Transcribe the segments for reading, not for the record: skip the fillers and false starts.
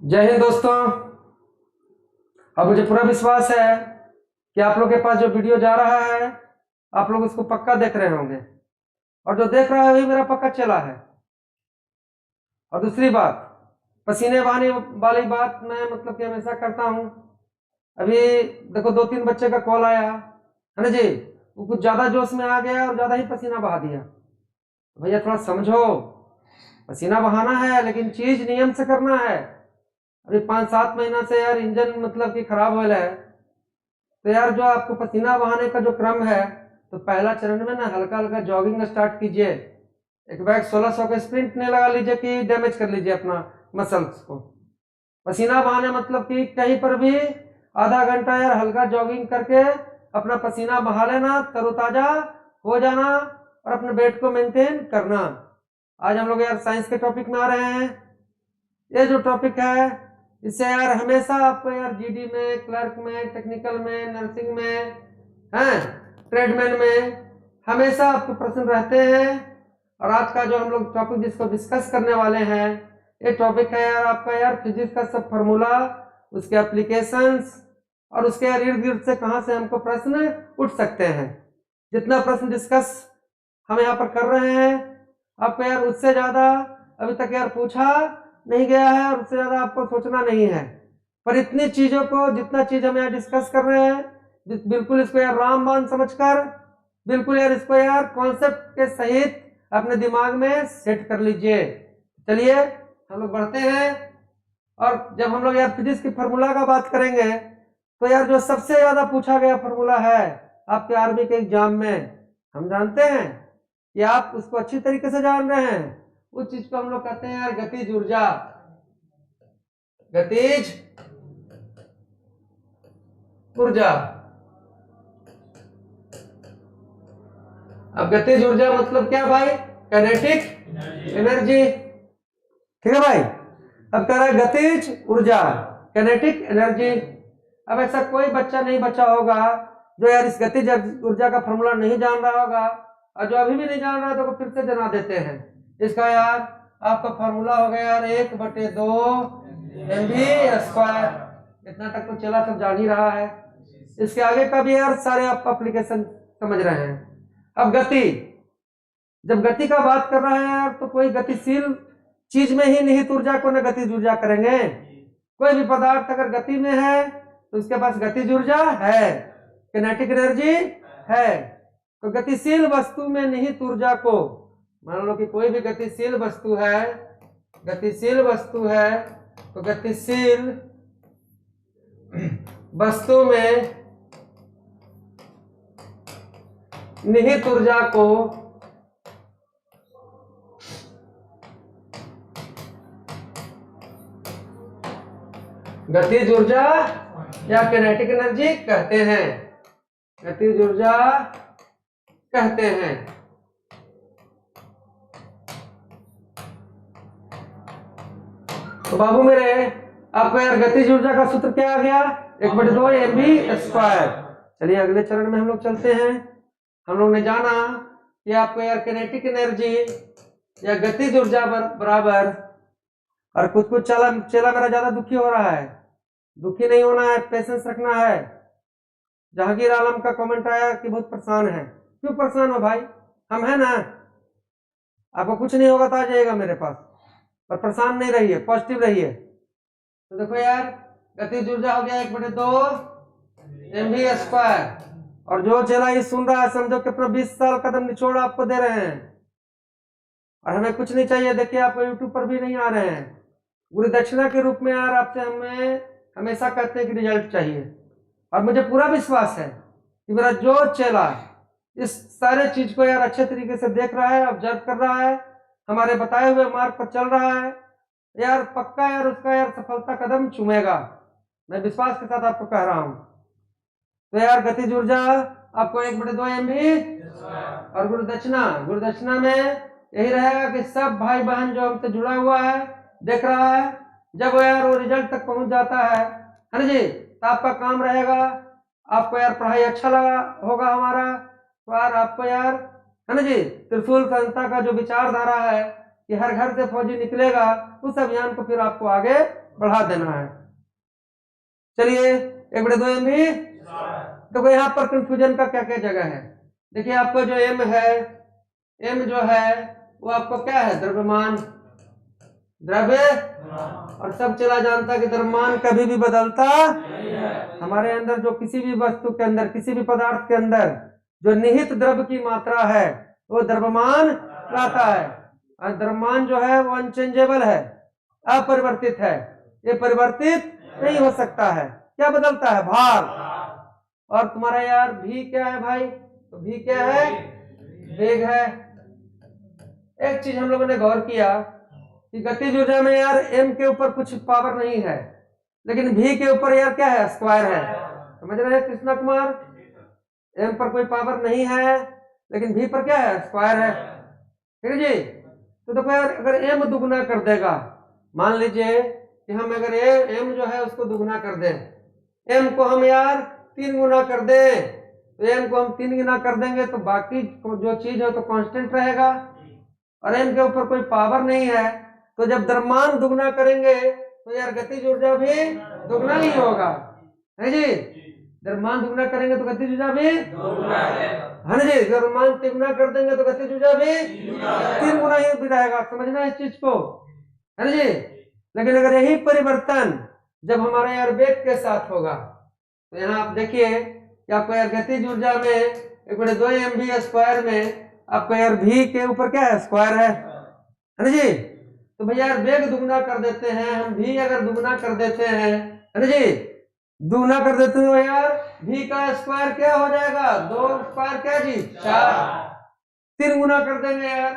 जय हिंद दोस्तों। अब मुझे पूरा विश्वास है कि आप लोग के पास जो वीडियो जा रहा है आप लोग उसको पक्का देख रहे होंगे, और जो देख रहा है वही मेरा पक्का चला है। और दूसरी बात, पसीने बहाने वाली बात मैं मतलब कि हमेशा करता हूँ। अभी देखो 2-3 बच्चे का कॉल आया है ना जी, वो कुछ ज्यादा जोश में आ गया और ज्यादा ही पसीना बहा दिया। भैया थोड़ा समझो, पसीना बहाना है लेकिन चीज नियम से करना है। अभी 5-7 महीना से यार इंजन मतलब कि खराब हो रहा है, तो यार जो आपको पसीना बहाने का जो क्रम है, तो पहला चरण में ना हल्का हल्का जॉगिंग स्टार्ट कीजिए। एक बैग 1600 का स्प्रिंट नहीं लगा लीजिए कि डैमेज कर लीजिए अपना मसल्स को। पसीना बहाने मतलब कि कहीं पर भी आधा घंटा यार हल्का जॉगिंग करके अपना पसीना बहा लेना, तरोताजा हो जाना और अपने वेट को मेंटेन करना। आज हम लोग यार साइंस के टॉपिक में आ रहे हैं। ये जो टॉपिक है इससे यार हमेशा आपको यार जीडी में, क्लर्क में, टेक्निकल में, नर्सिंग में, हैं, ट्रेडमैन में हमेशा आपको प्रश्न रहते हैं। और आज का जो हम लोग टॉपिक जिसको डिस्कस करने वाले हैं, ये टॉपिक है यार आपका यार फिजिक्स का सब फार्मूला, उसके एप्लीकेशंस और उसके यार इर्द गिर्द से कहाँ से हमको प्रश्न उठ सकते हैं। जितना प्रश्न डिस्कस हम यहाँ पर कर रहे हैं आपको यार उससे ज्यादा अभी तक यार पूछा नहीं गया है और उससे ज्यादा आपको सोचना नहीं है। पर इतनी चीजों को, जितना चीज हम यहाँ डिस्कस कर रहे हैं, बिल्कुल इसको यार रामबाण समझकर, बिल्कुल यार इसको यार कॉन्सेप्ट के सहित अपने दिमाग में सेट कर लीजिए। चलिए हम लोग बढ़ते हैं। और जब हम लोग यार फिजिक्स की फार्मूला का बात करेंगे, तो यार जो सबसे ज्यादा पूछा गया फार्मूला है आपके आर्मी के एग्जाम में, हम जानते हैं कि आप उसको अच्छी तरीके से जान रहे हैं। उस चीज को हम लोग कहते हैं यार गतिज ऊर्जा। गतिज ऊर्जा। अब गतिज ऊर्जा मतलब क्या भाई? Kinetic energy. ठीक है भाई। अब कह रहा है गतिज ऊर्जा, काइनेटिक एनर्जी। अब ऐसा कोई बच्चा नहीं बचा होगा जो यार इस गतिज ऊर्जा का फॉर्मूला नहीं जान रहा होगा, और जो अभी भी नहीं जान रहा है तो फिर से जना देते हैं। इसका यार आपका फॉर्मूला हो गया यार 1/2 mv²। इतना तक तो चला, सब जान ही रहा है। इसके आगे का भी यार सारे आप एप्लीकेशन समझ रहे हैं। अब गति, जब गति का बात कर रहा है यार, तो कोई गतिशील चीज में ही निहित ऊर्जा को न गतिज ऊर्जा करेंगे। कोई भी पदार्थ अगर गति में है तो उसके पास गतिज ऊर्जा है, किनेटिक एनर्जी है। तो गतिशील वस्तु में निहित ऊर्जा को, मान लो कि कोई भी गतिशील वस्तु है, गतिशील वस्तु है, तो गतिशील वस्तु में निहित ऊर्जा को गतिज ऊर्जा या किनेटिक एनर्जी कहते हैं। गतिज ऊर्जा कहते हैं। तो बाबू मेरे, आपको यार गतिज ऊर्जा का सूत्र क्या आ गया? 1/2 mv²। चलिए अगले चरण में हम लोग चलते हैं। हम लोग ने जाना कि आपको यार किनेटिक एनर्जी या गतिज ऊर्जा बराबर, और कुछ कुछ चला मेरा ज्यादा दुखी हो रहा है। दुखी नहीं होना है, पेशेंस रखना है। जहांगीर आलम का कमेंट आया कि बहुत परेशान है। क्यों परेशान हो भाई? हम है ना, आपको कुछ नहीं होगा तो आ जाइएगा मेरे पास, पर परेशान नहीं रहिए, पॉजिटिव रहिए। तो देखो यार, गतिज ऊर्जा हो गया 1/2 mv²। और जो चला ये सुन रहा है समझो कि अपना 20 साल कदम निचोड़ आपको दे रहे हैं, और हमें कुछ नहीं चाहिए। देखिए आप यूट्यूब पर भी नहीं आ रहे हैं, गुरु दक्षिणा के रूप में यार आपसे हमें हमेशा कहते हैं कि रिजल्ट चाहिए। और मुझे पूरा विश्वास है कि मेरा जो चेला इस सारे चीज को यार अच्छे तरीके से देख रहा है, ऑब्जर्व कर रहा है, हमारे बताए हुए मार्ग पर चल रहा है, यार पक्का यार उसका यार सफलता कदम चूमेगा। मैं विश्वास के साथ आपको कह रहा हूं। तो यार गतिज ऊर्जा आपको 1/2 mv, और गुरुदक्षिणा में यही रहेगा कि सब भाई बहन जो हमसे जुड़ा हुआ है, देख रहा है, जब यार वो रिजल्ट तक पहुंच जाता है ना जी, तो आपका काम रहेगा, आपको यार पढ़ाई अच्छा लगा होगा हमारा, तो यार आपको यार है ना जी, त्रिशूल संस्था का जो विचारधारा है कि हर घर से फौजी निकलेगा, उस अभियान को फिर आपको आगे बढ़ा देना है। चलिए 1/2 MB। देखो यहाँ पर कंफ्यूजन का क्या क्या जगह है। देखिए आपको जो m है, m जो है वो आपको क्या है, द्रव्यमान, द्रव्य, और सब चला जानता कि द्रव्यमान कभी भी बदलता हमारे अंदर जो किसी भी वस्तु के अंदर, किसी भी पदार्थ के अंदर जो निहित द्रव्य की मात्रा है वो द्रव्यमान लाता है। और द्रव्यमान जो है वो अनचेंजेबल है, अपरिवर्तित है, ये परिवर्तित नहीं हो सकता है। क्या बदलता है, भार। और तुम्हारा यार भी क्या है भाई, तो भी क्या है, वेग है। एक चीज हम लोगों ने गौर किया कि गतिज ऊर्जा में यार m के ऊपर कुछ पावर नहीं है, लेकिन v के ऊपर यार क्या है, स्क्वायर है। समझ रहे हैं कृष्णा कुमार, m पर कोई पावर नहीं है लेकिन v पर क्या है, स्क्वायर है। ठीक है जी। तो देखो यार अगर m दुगुना कर देगा, मान लीजिए कि हम अगर m जो है उसको दुगुना कर दें, m को हम यार 3 गुना कर दें, तो m को हम 3 गुना कर देंगे तो बाकी जो चीज है तो कांस्टेंट रहेगा, और m के ऊपर कोई पावर नहीं है। तो जब द्रव्यमान दुगना करेंगे तो यार गतिज ऊर्जा भी दुगना ही होगा, है जी। द्रव्यमान दुगना करेंगे तो गतिज ऊर्जा भी दुगना है ना जी। द्रव्यमान तिगुना कर देंगे तो गतिज ऊर्जा भी 3 गुना ही भी रहेगा। समझना इस चीज को, है ना जी। लेकिन अगर यही परिवर्तन जब हमारे यार वेग के साथ होगा तो यहाँ आप देखिए कि आपको यार गतिज ऊर्जा में 1/2 MB² में आपको यार v के ऊपर क्या है, स्क्वायर है ना जी। तो भैया यार वेग दुगना कर देते हैं हम, v अगर दुगना कर देते हैं, है ना जी, दुगना कर देते हो यार v का स्क्वायर क्या हो जाएगा, 2 स्क्वायर क्या जी 4, 3 गुना कर देंगे यार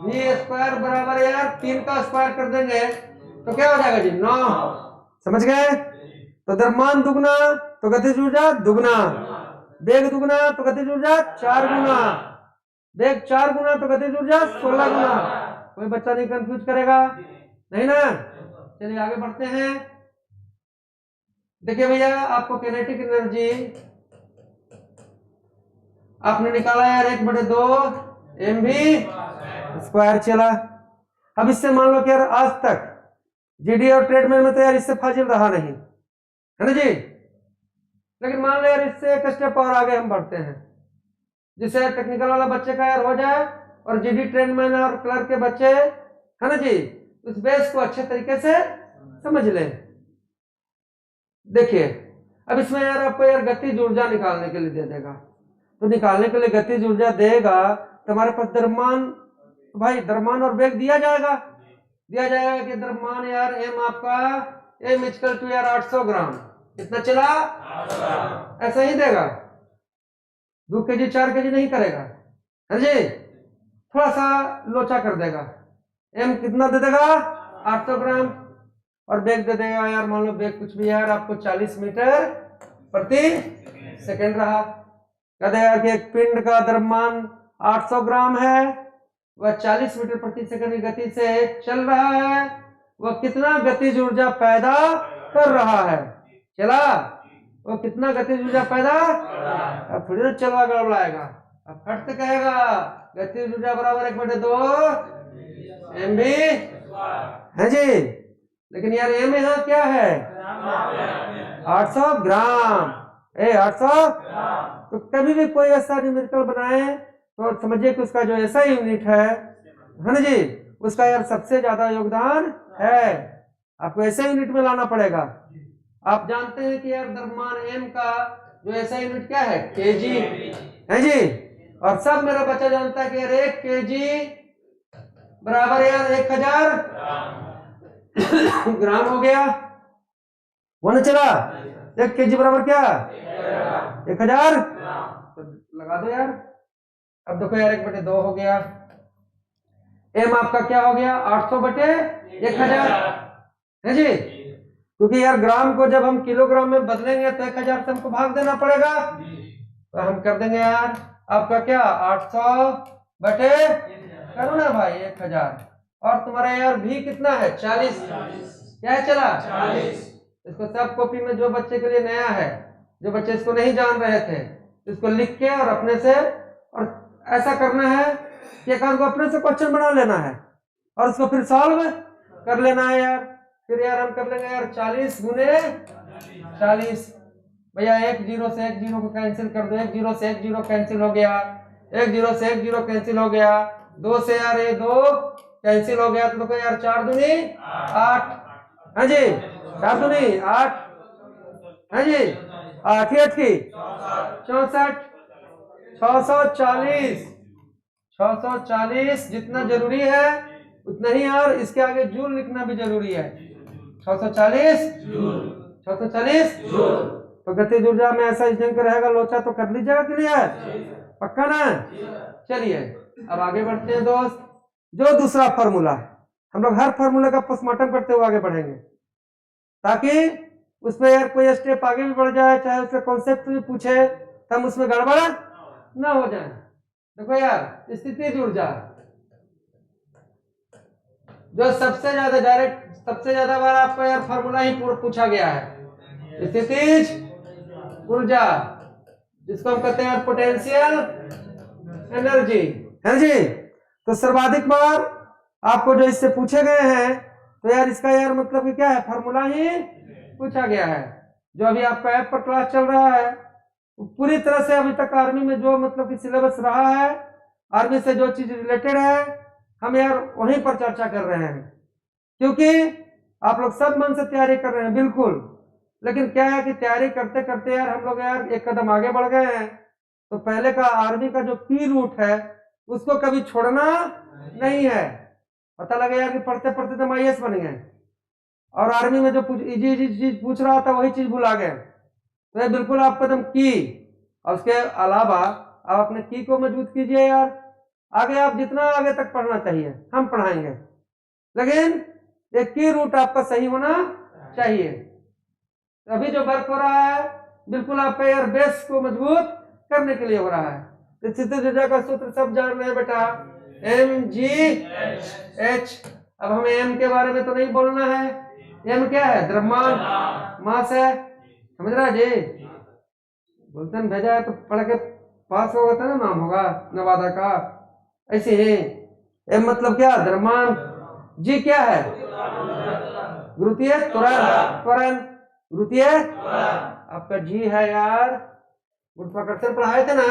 v² बराबर यार 3 का स्क्वायर कर देंगे तो क्या हो जाएगा जी 9। समझ गए। तो द्रव्यमान दुगना तो गतिज ऊर्जा दुगना, वेग दुगना तो गतिज ऊर्जा 4 गुना, वेग 4 गुना तो गतिज ऊर्जा 16 गुना। कोई बच्चा नहीं कंफ्यूज करेगा, नहीं ना। चलिए आगे बढ़ते हैं। देखिए भैया आपको किनेटिक एनर्जी आपने निकाला यार 1/2 MB² चला। अब इससे मान लो कि यार आज तक जीडी और ट्रेडमिल में तो यार इससे फाजिल रहा नहीं, है ना जी। लेकिन मान लो यार इससे एक स्टेप और आगे हम बढ़ते हैं, जिससे टेक्निकल वाला बच्चे का यार हो जाए और जीडी ट्रेडमैन और क्लर्क के बच्चे, है ना जी, उस बेस को अच्छे तरीके से समझ लें। देखिए अब इसमें यार आपको यार गतिज ऊर्जा निकालने के लिए दे देगा, तो निकालने के लिए गतिज ऊर्जा देगा तो हमारे पास द्रव्यमान, भाई द्रव्यमान और वेग दिया जाएगा कि द्रव्यमान यार m आपका m = यार 800 ग्राम, कितना चला, ऐसा ही देगा, 2 kg 4 kg नहीं करेगा, है जी। थोड़ा सा लोचा कर देगा, m कितना दे देगा 800 ग्राम, और वेग दे देगा यार मान लो वेग कुछ भी यार आपको 40 मीटर प्रति सेकंड रहा। कह देगा कि एक पिंड का द्रव्यमान 800 ग्राम है, वह 40 मीटर प्रति सेकंड की गति से चल रहा है, वह कितना गतिज ऊर्जा पैदा कर रहा है, चला, वो कितना गतिज ऊर्जा पैदा, अब थोड़ी ना चलवा गड़बड़ाएगा, अब फट से कहेगा गतिज ऊर्जा बराबर 1/2 MB है जी। लेकिन यार m यहाँ क्या है 800 ग्राम, 800। तो कभी भी कोई ऐसा न्यूमेरिकल बनाए तो समझिए कि उसका जो ऐसा यूनिट है ना जी, उसका यार सबसे ज्यादा योगदान है, आपको ऐसे यूनिट में लाना पड़ेगा। आप जानते हैं कि यार द्रव्यमान m का जो ऐसा यूनिट क्या है, kg है जी। और सब मेरा बच्चा जानता है कि यार 1 kg बराबर यार 1000 ग्राम हो गया, वो ना चला, 1 kg बराबर क्या 1000, तो लगा दो यार। अब देखो यार 1/2 हो गया, m आपका क्या हो गया 800/1000 है जी, क्योंकि यार ग्राम को जब हम किलोग्राम में बदलेंगे तो 1000 से हमको भाग देना पड़ेगा, तो हम कर देंगे यार आपका क्या 800 करो ना भाई 1000, और तुम्हारा यार भी कितना है 40, क्या है चला 40। इसको सब कॉपी में जो बच्चे के लिए नया है, जो बच्चे इसको नहीं जान रहे थे, इसको लिख के और अपने से, और ऐसा करना है कि एक को अपने से क्वेश्चन बना लेना है और उसको फिर सॉल्व कर लेना है यार, फिर यार हम कर लेंगे यार 40 गुने 40। भैया 1 0 से 1 0 को कैंसिल कर दो, 1 0 से 1 0 कैंसिल हो गया, 1 0 से 1 0 कैंसिल हो गया, 2 से यार ये 2 कैंसिल हो गया, तो देखो यार 4 दूनी 8, हाँ जी 4 दूनी 8, हाँ जी 8 की 64, 640, 640 जितना जरूरी है उतना ही यार इसके आगे जूल लिखना भी जरूरी है। 640 जूल। तो गतिज ऊर्जा में ऐसा ढंग का रहेगा, लोचा तो कर लीजिएगा क्लियर, पक्का ना। चलिए अब आगे बढ़ते हैं दोस्त। जो दूसरा फॉर्मूला, हम लोग हर फॉर्मूला का पोस्टमार्टम करते हुए आगे बढ़ेंगे ताकि उसमें यार कोई स्टेप आगे भी बढ़ जाए, चाहे उसका कॉन्सेप्ट भी पूछे तो हम उसमें गड़बड़ ना हो जाए। देखो यार स्थितिज ऊर्जा जो सबसे ज्यादा डायरेक्ट, सबसे ज्यादा बार आपको यार फॉर्मूला ही पूछा गया है, स्थितिज ऊर्जा जिसको हम कहते हैं पोटेंशियल एनर्जी, है जी। तो सर्वाधिक बार आपको जो इससे पूछे गए हैं तो यार इसका यार मतलब कि क्या है, फॉर्मूला ही पूछा गया है। जो अभी आपका ऐप पर क्लास चल रहा है पूरी तरह से अभी तक आर्मी में जो मतलब कि सिलेबस रहा है, आर्मी से जो चीज रिलेटेड है, हम यार वहीं पर चर्चा कर रहे हैं, क्योंकि आप लोग सब मन से तैयारी कर रहे हैं बिल्कुल, लेकिन क्या है कि तैयारी करते करते यार हम लोग यार एक कदम आगे बढ़ गए हैं। तो पहले का आर्मी का जो पी रूट है उसको कभी छोड़ना नहीं है। पता लगा यार कि पढ़ते पढ़ते तो IAS बन गए और आर्मी में जो इजी इजी चीज पूछ रहा था वही चीज भुला गए। तो ये बिल्कुल आप कदम की, और उसके अलावा आप अपने की को मजबूत कीजिए यार। आगे आप जितना आगे तक पढ़ना चाहिए हम पढ़ाएंगे, लेकिन एक की रूट आपका सही होना चाहिए। अभी जो वर्क हो रहा है बिल्कुल आपका यार बेस को मजबूत करने के लिए हो रहा है। स्थितिज ऊर्जा का सूत्र सब जान रहे हैं बेटा, mgh। अब हमें m के बारे में तो नहीं बोलना है, m क्या है, द्रव्यमान, मास है, समझ रहा है जी। गुलशन भेजा है तो पढ़ के पास होगा तो ना नाम होगा नवादा का, ऐसे ही। m मतलब क्या, द्रव्यमान, g क्या है, गुरुत्वीय त्वरण, गुरुत्वीय, आपका जी है यार, गुरुत्वाकर्षण पढ़ाए थे ना,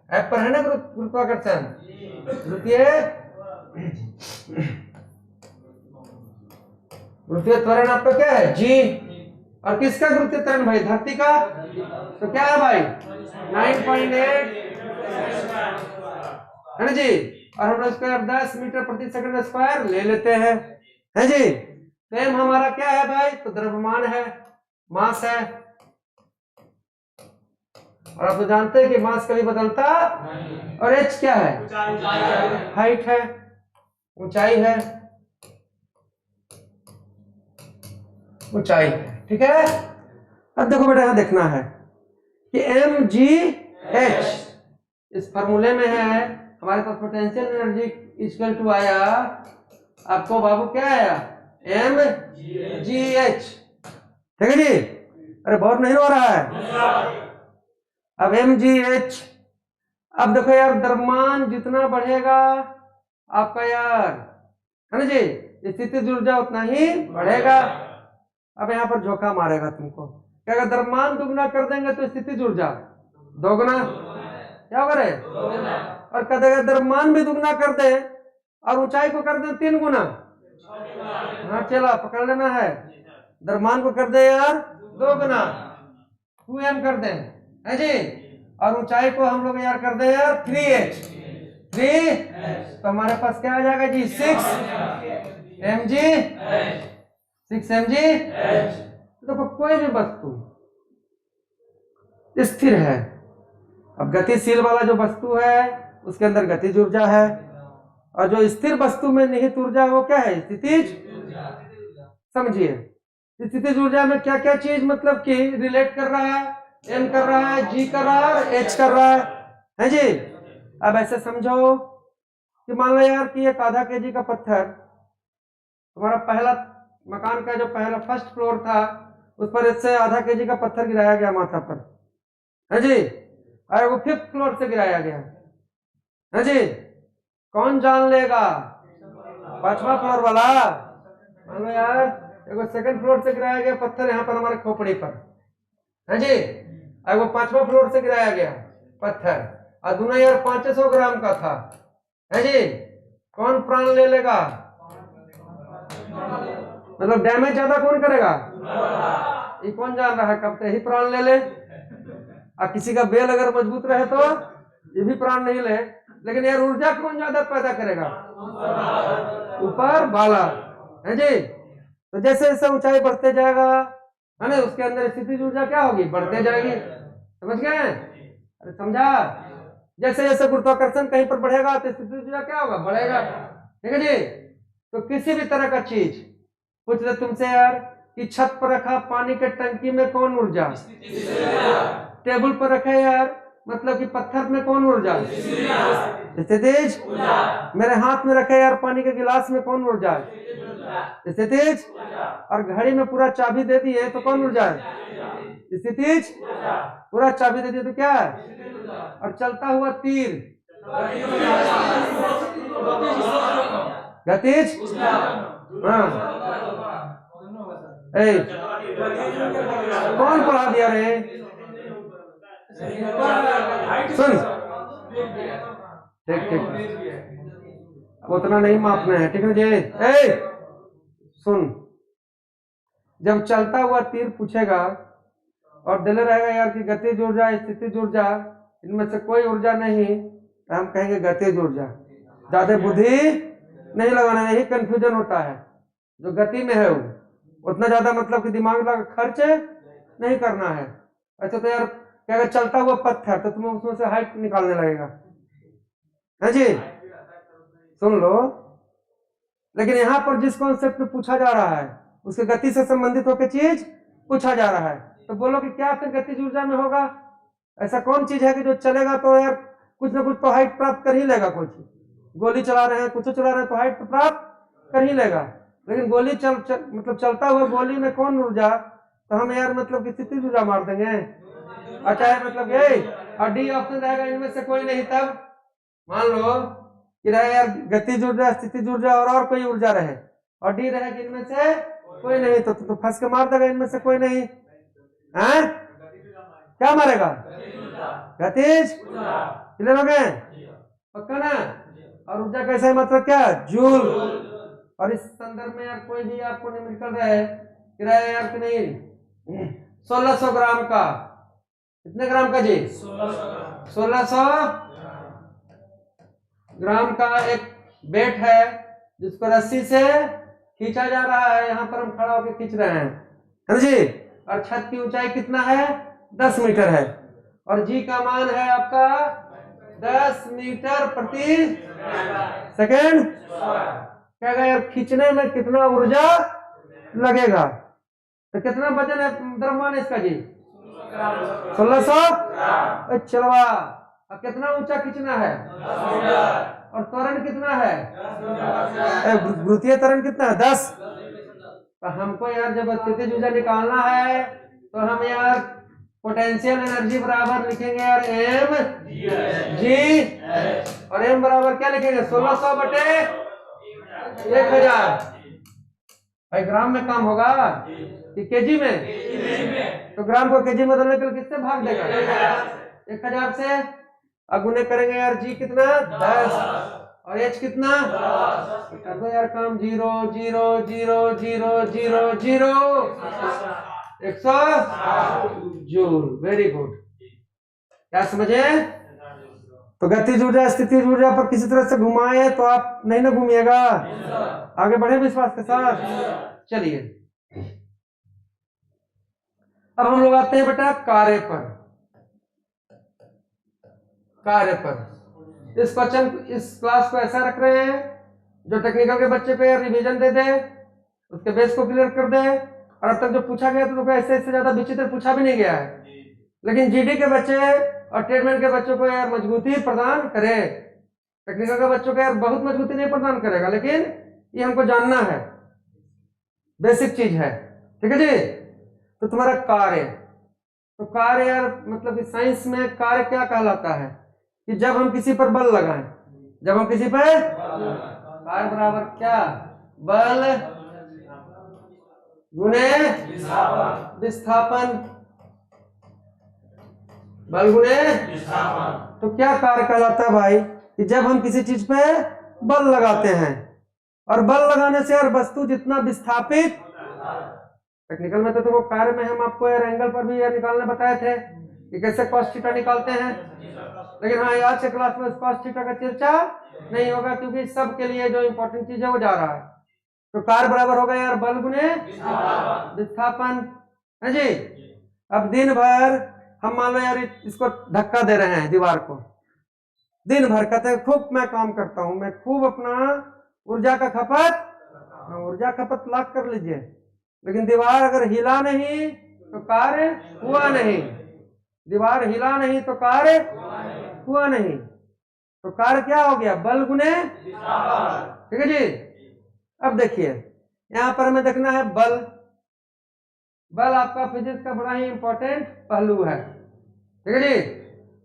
ऐप पर है ना गुरुत्वाकर्षण, गुरुत्वीय त्वरण आपका क्या है, जी। और किसका गुरुत्वीय त्वरण भाई, धरती का, तो क्या है भाई 9.8, है ना जी। और हम लोग इसको 10 मीटर प्रति सेकंड स्क्वायर ले लेते हैं, है जी। m हमारा क्या है भाई, तो द्रव्यमान है, मास है। और आप तो जानते हैं कि मास कभी बदलता नहीं। और h क्या है, हाइट है, ऊंचाई है, ऊंचाई है, ठीक है। अब देखो बेटा यहां देखना है कि mgh इस फॉर्मूले में है हमारे पास पोटेंशियल एनर्जी इक्वल टू आया, आपको बाबू क्या आया, mgh, ठीक है जी। अरे बहुत नहीं हो रहा है। अब mgh, अब देखो यार द्रव्यमान जितना बढ़ेगा आपका यार, है ना जी, स्थितिज ऊर्जा उतना ही बढ़ेगा। अब यहाँ पर झोंका मारेगा तुमको, क्या अगर द्रव्यमान दुगना कर देंगे तो स्थितिज ऊर्जा दोगुना, क्या होगा रे, और कह देगा द्रव्यमान भी दुगना कर दे और ऊंचाई को कर दे 3 गुना, हाँ चला पकड़ लेना है, द्रव्यमान को कर दे यार 2 गुना, 2m कर दे, है जी। और ऊंचाई को हम लोग यार कर दे यार 3h, 3, तो हमारे पास क्या आ जाएगा जी, 6mg, 6mg। देखो कोई भी वस्तु स्थिर है, अब गतिशील वाला जो वस्तु है उसके अंदर गतिज ऊर्जा है, और जो स्थिर वस्तु में निहित ऊर्जा वो क्या है, स्थितिज। समझिए स्थितिज ऊर्जा में क्या क्या चीज मतलब कि रिलेट कर रहा है, m कर रहा है, g कर रहा है और h कर रहा है जी। अब ऐसे समझो कि मान लो यार कि एक आधा kg का पत्थर तुम्हारा पहला मकान का जो पहला फर्स्ट फ्लोर था उस पर इससे आधा kg का पत्थर गिराया गया माथा पर, है जी, और वो 5th फ्लोर से गिराया गया, है जी। कौन जान लेगा, 5वां फ्लोर वाला। मान लो यार एगो सेकंड फ्लोर से गिराया गया पत्थर यहाँ पर हमारे खोपड़ी पर, है जी, वो 5वां फ्लोर से गिराया गया पत्थर, और दोनों यार 500 ग्राम का था, है जी। कौन प्राण ले लेगा? मतलब डैमेज ज्यादा कौन करेगा? ये कौन जान रहा है कब से ही प्राण ले ले। और किसी का बेल अगर मजबूत रहे तो ये भी प्राण नहीं ले, लेकिन यार ऊर्जा कौन ज्यादा पैदा करेगा? ऊपर वाला, है जी। तो जैसे जैसे ऊंचाई बढ़ते जाएगा, है ना, उसके अंदर स्थितिज ऊर्जा क्या होगी? बढ़ते जाएगी। समझ गए? अरे समझा? जैसे जैसे गुरुत्वाकर्षण कहीं पर बढ़ेगा तो स्थितिज ऊर्जा क्या होगा? बढ़ेगा। ठीक है जी। तो किसी भी तरह का चीज पूछ ले तुमसे यार कि छत पर रखा पानी के टंकी में कौन ऊर्जा? टेबल पर रखे यार मतलब कि पत्थर में कौन ऊर्जा? स्थितिज। मेरे हाथ में रखे यार पानी के गिलास में कौन ऊर्जा है? स्थितिज। और घड़ी में पूरा चाबी दे दी है तो कौन ऊर्जा है? स्थितिज। पूरा चाबी दे दी तो क्या है? और चलता हुआ तीर गतिज। हाँ, कौन पढ़ा दिया रे? सुन, ठीक ठीक, अब उतना नहीं मापना है, ठीक है जी। सुन, जब चलता हुआ तीर पूछेगा और दिले रहेगा यार कि गतिज ऊर्जा स्थितिज ऊर्जा इनमें से कोई ऊर्जा नहीं, तो हम कहेंगे गतिज ऊर्जा। ज्यादा बुद्धि नहीं लगाना, यही कंफ्यूजन होता है। जो गति में है वो उतना ज्यादा मतलब कि दिमाग लगा खर्च नहीं करना है। अच्छा तो यार क्या अगर चलता हुआ पत्थर तो तुम्हें उसमें से हाइट निकालने लगेगा, है जी। सुन लो, लेकिन यहाँ पर जिस कॉन्सेप्ट में पूछा जा रहा है उसके गति से संबंधित होकर चीज पूछा जा रहा है, तो बोलो कि क्या फिर गतिज ऊर्जा में होगा? ऐसा कौन चीज है कि जो चलेगा तो यार कुछ ना कुछ तो हाइट प्राप्त कर ही लेगा। कुछ गोली चला रहे हैं, कुछ चला रहे हैं तो हाइट तो प्राप्त कर ही लेगा, लेकिन गोली मतलब चलता हुआ गोली में कौन ऊर्जा? तो हम यार मतलब कि स्थितिज ऊर्जा मार देंगे। अच्छा है मतलब ये और डी ऑप्शन रहेगा इनमें से कोई नहीं, तब मान लो कि रहे यार गतिज ऊर्जा स्थितिज ऊर्जा और कोई ऊर्जा रहे और डी रहे कि इनमें से कोई नहीं, तो फंस के मार देगा इनमें से कोई नहीं है। क्या मारेगा? गतिज। क्लियर हो गए? पक्का ना? और ऊर्जा कैसा है मतलब क्या? जूल। और इस संदर्भ में यार कोई भी आपको नहीं निकल रहा है किराया यार कि नहीं? 1600 ग्राम का, कितने ग्राम का जी? 1600 ग्राम का एक बेट है जिसको रस्सी से खींचा जा रहा है। यहाँ पर हम खड़ा होकर खींच रहे हैं, है ना जी। और छत की ऊंचाई कितना है? 10 मीटर है और जी का मान है आपका 10 मीटर प्रति सेकेंड। क्या यार खींचने में कितना ऊर्जा लगेगा? तो कितना वजन है द्रव्यमान इसका जी? 1600। चलवा। अब कितना ऊंचा खींचना है? और त्वरण कितना है? गुरुत्वीय त्वरण कितना है? 10। तो हमको यार जब स्थितिज ऊर्जा निकालना है तो हम यार पोटेंशियल एनर्जी बराबर लिखेंगे यार एम जी, और एम बराबर क्या लिखेंगे? 1600 बटे 1000। भाई ग्राम में काम होगा कि केजी में? तो ग्राम को केजी में बदलने के लिए किससे भाग देगा? 1000 से। अब गुने करेंगे यार जी कितना? 10 और एच कितना? कर दो यार काम, 0 0 0 0 0 0 100 जूल। Very good. क्या समझे? तो गतिज ऊर्जा स्थितिज ऊर्जा पर किसी तरह से घुमाए तो आप नहीं ना घूमिएगा। आगे बढ़े विश्वास के साथ। चलिए अब हम लोग आते हैं बेटा कार्य पर। कार्य पर इस क्वेश्चन इस क्लास को ऐसा रख रहे हैं जो टेक्निकल के बच्चे पे रिवीजन दे दे, उसके बेस को क्लियर कर दे। और अब तक जो पूछा गया तो ऐसे इससे ज्यादा विचित्र पूछा भी नहीं गया है, लेकिन जीडी के बच्चे और ट्रेडमैन के बच्चों को यार मजबूती प्रदान करे। टेक्निकल के बच्चों को यार बहुत मजबूती नहीं प्रदान करेगा, लेकिन ये हमको जानना है, बेसिक चीज है। ठीक है जी। तो तुम्हारा कार्य, तो कार्य यार मतलब कि साइंस में कार्य क्या कहलाता है कि जब हम किसी पर बल लगाएं, जब हम किसी पर कार्य बराबर क्या, बल गुणे विस्थापन, बल गुणे विस्थापन। तो क्या कार्य कहलाता है भाई, कि जब हम किसी चीज पे बल लगाते हैं और बल लगाने से यार वस्तु जितना विस्थापित, टेक्निकल में तो वो कार्य में हम आपको यार एंगल पर भी यार निकालने बताए थे कि कैसे cos थीटा निकालते हैं, लेकिन हाँ आज के क्लास में cos थीटा का चर्चा नहीं होगा क्योंकि सब के लिए जो इंपॉर्टेंट चीज है वो जा रहा है। तो कार्य बराबर होगा यार बल गुणे विस्थापन है जी। अब दिन भर हम मान लो यार इसको धक्का दे रहे हैं दीवार को, दिन भर कहते हैं खूब मैं काम करता हूं, मैं खूब अपना ऊर्जा का खपत, ऊर्जा खपत लाख कर लीजिए, लेकिन दीवार अगर हिला नहीं तो कार्य हुआ नहीं, दीवार हिला नहीं तो कार्य हुआ नहीं, तो कार्य क्या हो गया, बल गुणे, ठीक है जी। अब देखिए यहां पर हमें देखना है बल, बल आपका फिजिक्स का बड़ा ही इंपॉर्टेंट पहलू है, ठीक है जी।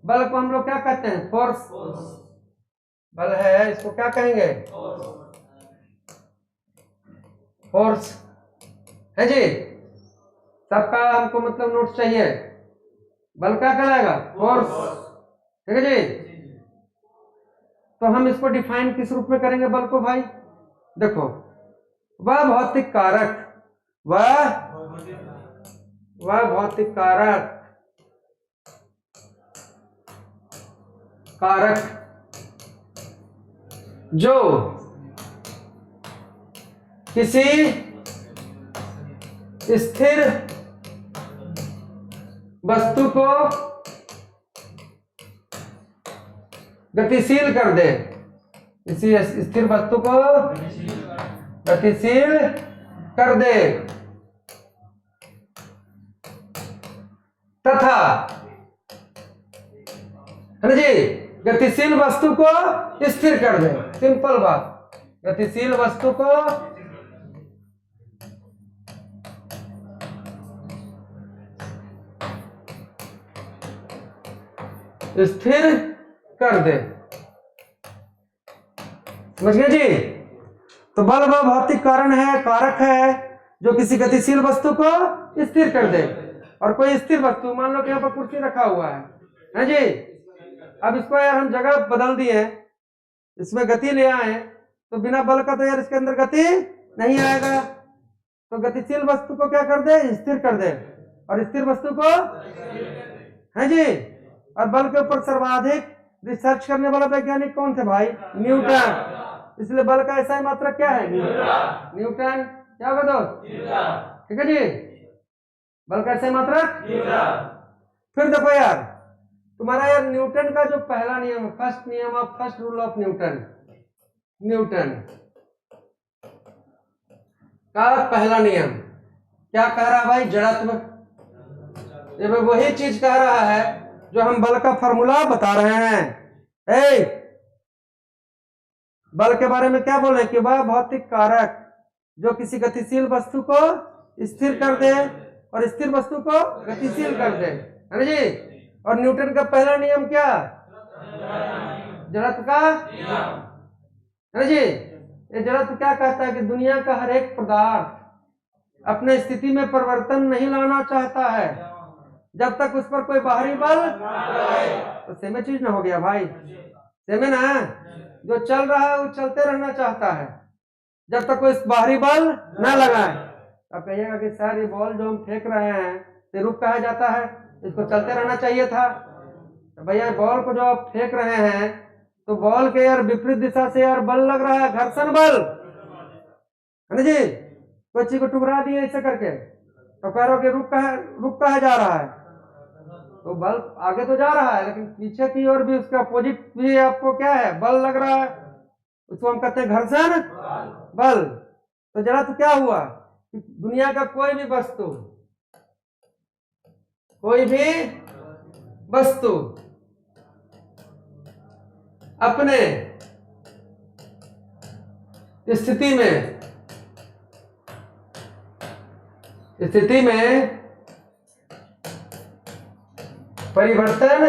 बल को हम लोग क्या कहते हैं, फोर्स, बल है इसको क्या कहेंगे, फोर्स है जी। सबका हमको मतलब नोट चाहिए, बल क्या कहलाएगा, फोर्स, ठीक है जी। तो हम इसको डिफाइन किस रूप में करेंगे बल को भाई, देखो वह भौतिक कारक, वह भौतिक कारक जो किसी स्थिर वस्तु को गतिशील कर दे, किसी स्थिर वस्तु को गतिशील कर दे तथा, है ना जी, गतिशील वस्तु को स्थिर कर दे, सिंपल बात, गतिशील वस्तु को स्थिर कर दे, समझ गए जी। तो बल वह भौतिक कारण है, कारक है जो किसी गतिशील वस्तु को स्थिर कर दे, और कोई स्थिर वस्तु मान लो कि यहाँ पर कुर्सी रखा हुआ है जी, अब इसको यार हम जगह बदल दिए, इसमें गति ले आए, तो बिना बल का तो यार इसके अंदर गति नहीं आएगा, तो गतिशील वस्तु को क्या कर दे, स्थिर कर दे, और स्थिर वस्तु को, है जी। और बल के ऊपर सर्वाधिक रिसर्च करने वाला वैज्ञानिक कौन थे भाई, न्यूटन, इसलिए बल का ऐसा मात्रक क्या है, न्यूटन, क्या होगा दोस्त, ठीक है जी, बल का ऐसा मात्रक। फिर देखो यार तुम्हारा यार न्यूटन का जो पहला नियम, फर्स्ट नियम of first rule of Newton, Newton का पहला नियम क्या कह रहा है भाई, जड़त्व, ये वही चीज कह रहा है जो हम बल का फॉर्मूला बता रहे हैं। बल के बारे में क्या बोले कि वह भौतिक कारक जो किसी गतिशील वस्तु को स्थिर कर दे और स्थिर वस्तु को गतिशील कर दे, है ना जी। और न्यूटन का पहला नियम क्या, जड़त्व का, है ना जी। ये जड़त्व क्या कहता है कि दुनिया का हर एक पदार्थ अपने स्थिति में परिवर्तन नहीं लाना चाहता है जब तक उस पर कोई बाहरी बल, तो सेमे चीज ना हो गया भाई, सेमे ना, जो चल रहा है वो चलते रहना चाहता है जब तक कोई बाहरी बल ना लगाए। अब कहिएगा कि सर ये बॉल जो हम फेंक रहे हैं ये रुक कहा जाता है, इसको चलते रहना चाहिए था, तो भैया बॉल को जो आप फेंक रहे हैं तो बॉल के यार विपरीत दिशा से यार बल लग रहा है, घर्षण बल, है ना जी। कोई चीज को टुकरा दिए ऐसे करके तो कह रहे हो कि रुक कहा जा रहा है, तो बल आगे तो जा रहा है लेकिन पीछे की ओर भी उसका अपोजिट भी आपको क्या है, बल लग रहा है, उसको हम कहते हैं घर्षण बल। तो जरा तो क्या हुआ, दुनिया का कोई भी वस्तु अपने स्थिति में परिवर्तन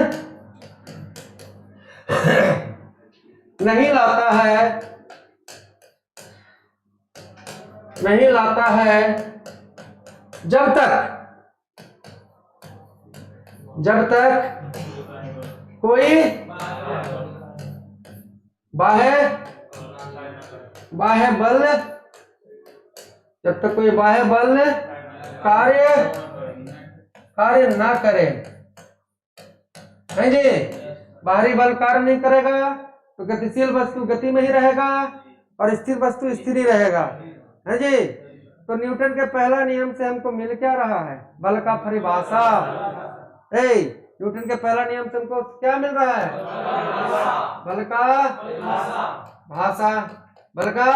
नहीं लाता है नहीं लाता है जब तक कोई बाह्य बल कार्य ना करे। है जी, बाहरी बल कार्य नहीं करेगा तो गतिशील वस्तु गति में ही रहेगा और स्थिर वस्तु स्थिर ही रहेगा। है जी, तो न्यूटन के पहला नियम से हमको मिल क्या रहा है? बल का परिभाषा। न्यूटन के पहला नियम से हमको क्या मिल रहा है? बल का भाषा, बल का।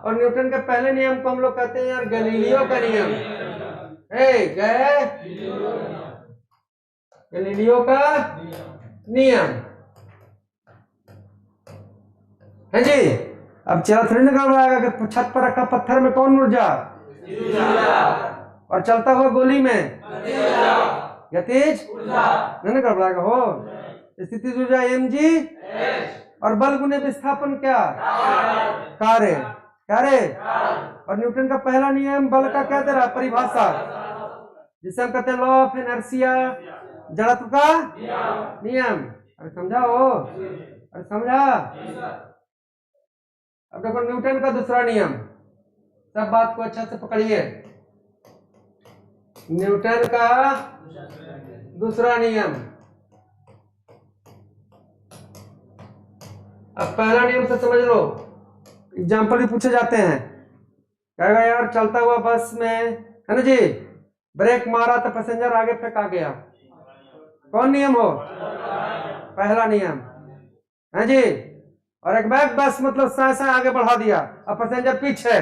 और न्यूटन के पहले नियम को हम लोग कहते हैं यार गैलीलियो का नियम। गैलीलियो का नियम। है जी, अब चला थोड़ी ना घबराएगा कि छत पर रखा पत्थर में कौन ऊर्जा और चलता हुआ गोली में गतिज नहीं घबराएगा। हो स्थितिज ऊर्जा mg और बल गुने विस्थापन क्या? कार्य। और न्यूटन का पहला नियम बल का क्या दे रहा? परिभाषा, जिसे हम कहते हैं लॉ ऑफ इनर्शिया, जड़त्व का नियम। अरे समझा हो? अरे समझा? अब देखो न्यूटन का दूसरा नियम, सब बात को अच्छा से पकड़िए। न्यूटन का दूसरा नियम। अब पहला नियम से समझ लो, एग्जाम्पल भी पूछे जाते हैं। कहेगा यार चलता हुआ बस में, है ना जी, ब्रेक मारा तो पैसेंजर आगे फेंका गया, कौन नियम हो? पहला नियम। है जी, और एक बैग बस मतलब सा आगे बढ़ा दिया और पैसेंजर पीछे,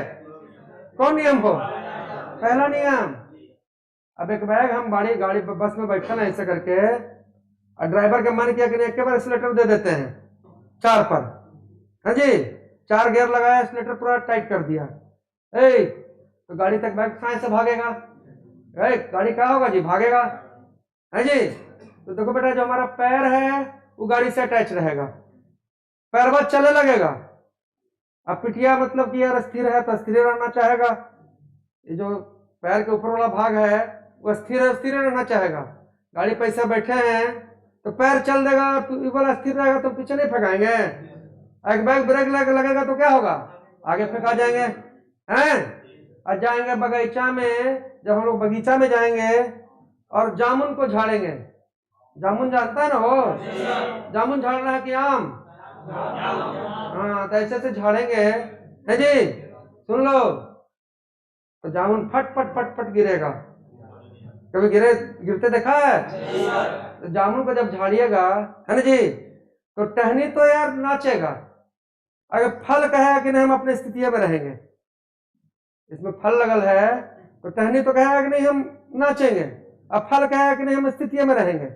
कौन नियम हो? पहला नियम। अब एक बैग हम गाड़ी बस में बैठा ना ऐसे करके, और ड्राइवर के मन किया कि एक बार एक्सीलेटर दे देते हैं 4 पर। है जी, 4 गियर लगाया, एक्सीलेटर पूरा टाइट कर दिया, तो गाड़ी तक बैग कहां से भागेगा? गाड़ी क्या होगा जी? भागेगा। है जी, तो देखो बेटा जो हमारा पैर है वो गाड़ी से अटैच रहेगा, पैर बस चलने लगेगा। अब पिटिया मतलब कि यार स्थिर है तो स्थिर रहना चाहेगा, ये जो पैर के ऊपर वाला भाग है वो स्थिर रहना चाहेगा। गाड़ी पे ऐसे बैठे हैं तो पैर चल देगा, तो वाला स्थिर रहेगा तो पीछे नहीं फेंकाएंगे। एक बैग ब्रेक लगेगा तो क्या होगा? आगे फेंका जाएंगे। हैं, और जाएंगे बगीचा में, जब हम लोग बगीचा में जाएंगे और जामुन को झाड़ेंगे, जामुन जानता है ना हो? जामुन झाड़ना है कि आम? हाँ, तो ऐसे से झाड़ेंगे। है जी, सुन लो, तो जामुन फट फट फट फट गिरेगा। कभी गिरते देखा है? तो जामुन को जब झाड़िएगा, है ना जी, तो टहनी तो यार नाचेगा। अगर फल कहेगा कि नहीं हम अपने स्थिति में रहेंगे, इसमें फल लगल है, तो टहनी तो कहेगा कि नहीं हम नाचेंगे, अब फल कहेगा कि नहीं हम स्थिति में रहेंगे।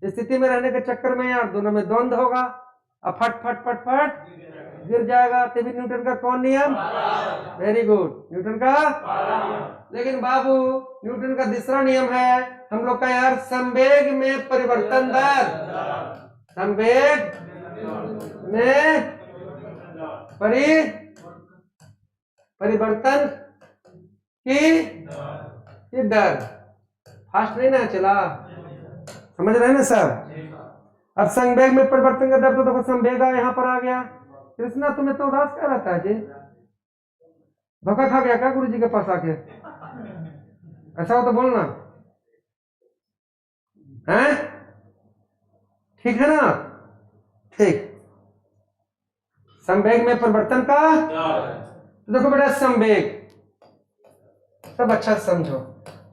स्थिति में रहने के चक्कर में यार दोनों में द्वंद होगा, अब फट फट फट फट गिर जाएगा। तभी न्यूटन का कौन नियम? वेरी गुड, न्यूटन का। लेकिन बाबू न्यूटन का दूसरा नियम है हम लोग का यार, संवेग में परिवर्तन दर। संवेग में परिवर्तन की दर। फास्ट नहीं ना चला, समझ रहे हैं ना सर? अब संवेग में परिवर्तन का दर, तो देखो संवेगा यहाँ पर आ गया। कृष्णा तुम्हें तो उदास क्या रहता है जी? धोखा खा गया क्या गुरु जी के पास आके? ऐसा हो तो बोलना है, ठीक है ना? ठीक, संवेग में परिवर्तन का, तो देखो बेटा संवेग सब अच्छा समझो,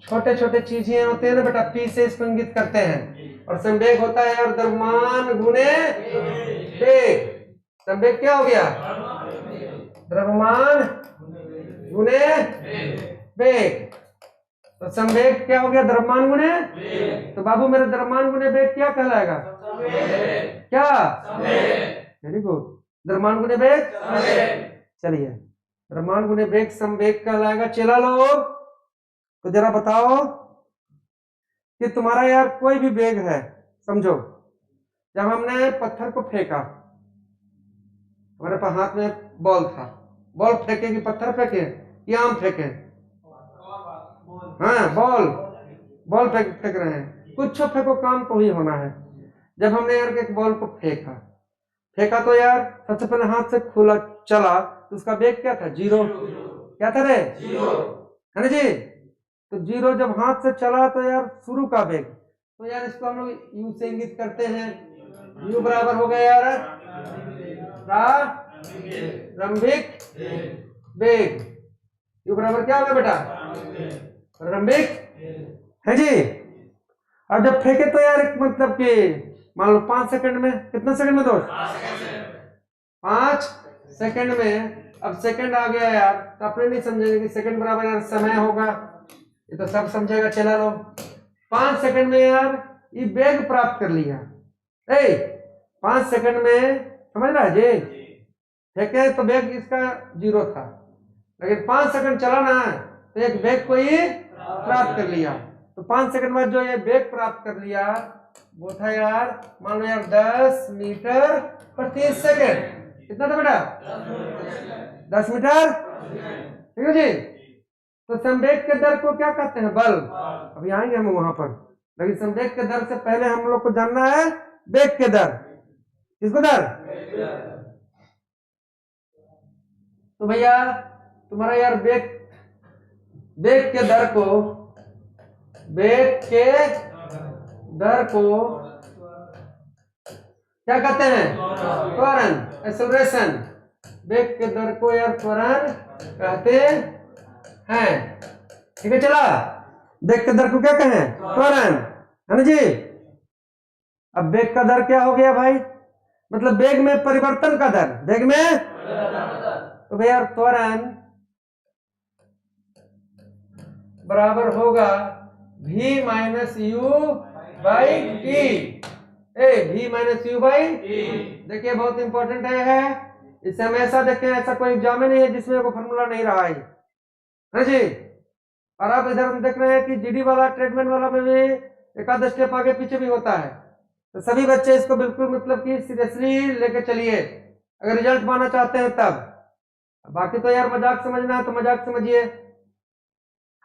छोटे छोटे चीजें होते हैं ना बेटा, पी से इसको इंगित करते हैं। और संवेग होता है और द्रव्यमान गुणे वेग। संवेग क्या हो गया? द्रव्यमान गुणे वेग। तो संवेग क्या हो गया? द्रव्यमान गुणे। तो बाबू मेरे द्रव्यमान गुणे वेग क्या कहलाएगा? क्या? वेरी गुड, द्रव्यमान गुणे वेग। चलिए, द्रव्यमान गुणे वेग संवेग कहलाएगा। चला लोग, तो जरा बताओ कि तुम्हारा यार कोई भी वेग है, समझो जब हमने पत्थर को फेंका, हमारे पास हाथ में बॉल था, बॉल फेंके कि पत्थर फेंके? कि आम फेंके? हाँ, बॉल फेंक रहे हैं। कुछ फेंको, काम तो ही होना है। जब हमने यार एक बॉल को फेंका तो यार सबसे पहले हाथ से खुला चला तो उसका वेग क्या था? 0। क्या था रे? 0 है ना जी। तो 0 जब हाथ से चला तो यार शुरू का वेग, तो यार इसको हम लोग यू से इंगित करते हैं। यू बराबर हो गया यार प्रारंभिक वेग। यू बराबर क्या होगा बेटा? प्रारंभिक है जी। अब जब फेंके तो यार एक मतलब कि मान लो 5 सेकंड में, कितना सेकंड में दोस्त? 5 सेकंड में। अब सेकंड आ गया यार, तो अपने नहीं समझेंगे कि सेकंड बराबर यार समय होगा, ये तो सब समझेगा। चला लो 5 सेकंड में यार ये वेग प्राप्त कर लिया। 5 सेकंड में, समझ रहा है जी? फेंके तो वेग इसका 0 था, लेकिन 5 सेकंड चला ना तो एक वेग को ही प्राप्त कर लिया। तो 5 सेकंड बाद जो ये वेग प्राप्त कर लिया वो था यार, मान लो यार 10 मीटर प्रति सेकंड। कितना था बेटा? 10 मीटर, ठीक है जी। तो संवेग के दर को क्या कहते हैं? बल। अभी आएंगे हम वहां पर, लेकिन संवेग के दर से पहले हम लोग को जानना है वेग के दर। किसको दर? तो भैया तुम्हारा यार वेग के दर को, वेग के दर को क्या कहते हैं? त्वरण, एक्सेलरेशन। वेग के दर को यार त्वरण कहते हैं, ठीक है। चला, वेग के दर को क्या कहें? त्वरण, है ना जी। अब वेग का दर क्या हो गया भाई? मतलब वेग में परिवर्तन का दर, वेग में, तो भैया त्वरण बराबर होगा v minus you by T. v minus you by T, देखिए बहुत इंपॉर्टेंट है। इसे हमेशा देखें, ऐसा कोई एग्जाम नहीं है जिसमें वो फॉर्मूला नहीं रहा है जी। और अब इधर हम देख रहे हैं कि जीडी वाला, ट्रीटमेंट वाला में भी एक आध स्टेप आगे पीछे भी होता है। तो सभी बच्चे इसको बिल्कुल मतलब कि सीरियसली लेके चलिए अगर रिजल्ट पाना चाहते हैं तब। बाकी तो यार मजाक समझना है तो मजाक समझिए।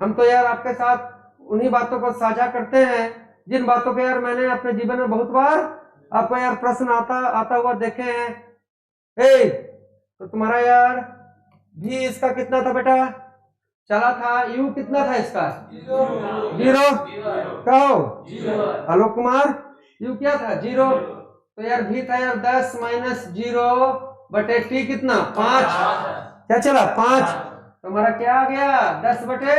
हम तो यार आपके साथ उन्हीं बातों को साझा करते हैं जिन बातों को यार मैंने अपने जीवन में बहुत बार आपको यार प्रश्न आता हुआ देखे हैं। तो तुम्हारा यार भी इसका कितना था बेटा? चला था। यू कितना था इसका? 0। कहो आलोक कुमार, यू क्या था? 0। तो यार भी था यार 10 माइनस 0 बटे टी कितना? 5। क्या चला? 5। तो हमारा क्या आ गया? 10 बटे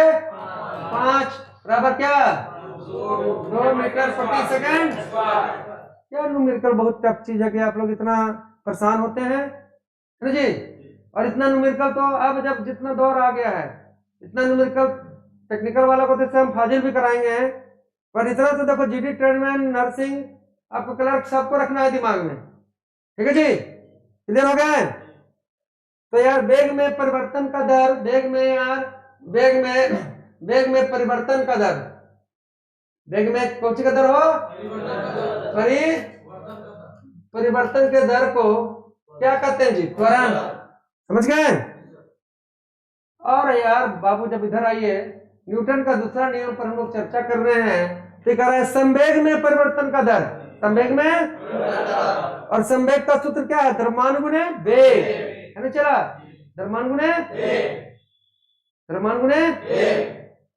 5 बराबर क्या? 2 मीटर प्रति सेकंड। क्या न्यूमेरिकल बहुत टफ चीज है कि आप लोग इतना परेशान होते हैं ना जी। और इतना न्यूमेरिकल तो अब जब जितना दौर आ गया है, इतना न्यूमेरिकल टेक्निकल वाला को तो हम फाजिल भी कराएंगे, पर इतना तो देखो जीडी, ट्रेडमैन, नर्सिंग, आपको क्लर्क सबको रखना है दिमाग में, ठीक है जी। क्लियर हो गया है? तो यार वेग में परिवर्तन का दर, वेग में यार वेग में परिवर्तन का दर, वेग में कौन सी का दर हो? परिवर्तन के दर को क्या कहते हैं जी? त्वरण। समझ गए? और यार बाबू जब इधर आइए, न्यूटन का दूसरा नियम पर हम लोग चर्चा कर रहे हैं। तो कह रहा है संवेग में परिवर्तन का दर, संवेग में, और संवेग का सूत्र क्या है? द्रव्यमान गुणे वेग, है ना। चला, द्रव्यमान गुणे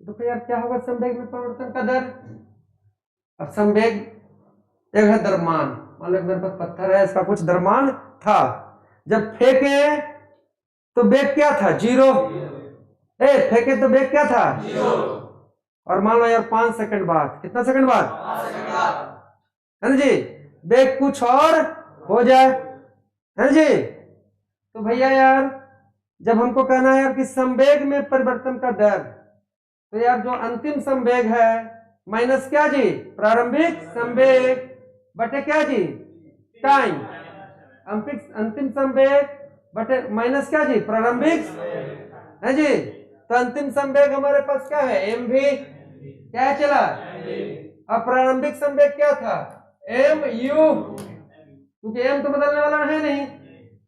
तो यार क्या होगा संवेग में परिवर्तन का दर? अब संवेग एक है द्रव्यमान, मान लो मेरे पास पत्थर है, इसका कुछ द्रव्यमान था, जब फेंके तो वेग क्या था? 0। फेंके तो वेग क्या था? 0। और मान लो यार 5 सेकंड बाद, कितना सेकंड बाद? 5 सेकंड बाद, है ना जी, वेग कुछ और हो जाए, है ना जी। तो भैया यार जब हमको कहना है यार कि संवेग में परिवर्तन का दर, तो यार जो अंतिम संवेग है माइनस क्या जी? प्रारंभिक संवेग बटे क्या जी? टाइम। अंतिम संवेग बटे माइनस क्या जी? प्रारंभिक, है जी। तो अंतिम संवेग हमारे पास क्या है? एम भी, क्या है चला? अब प्रारंभिक संवेग क्या था? एम यू, क्योंकि एम तो बदलने वाला है नहीं,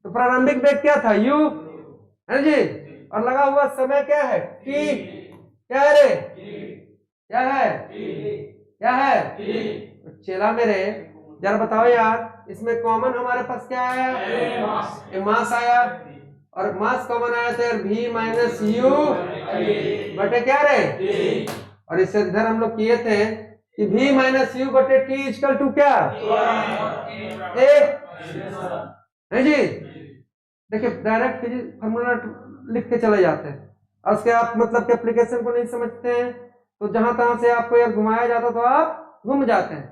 तो प्रारंभिक वेग क्या था? यू, है जी। और लगा हुआ समय क्या है, टी। क्या है रे, क्या है, क्या है, तो चेला मेरे जरा बताओ यार, इसमें कॉमन हमारे पास क्या आया, मास आया, और मास कॉमन आया तो यार v माइनस यू बटे क्या रे, और इससे इधर हम लोग किए थे कि v माइनस यू बटे टी इक्वल टू क्या, ए है जी। देखिए डायरेक्ट फिजिक्स फार्मूला लिख के चले जाते हैं, और उसके आप मतलब के एप्लीकेशन को नहीं समझते हैं तो जहां तहां से आपको यार घुमाया जाता तो आप घूम जाते हैं,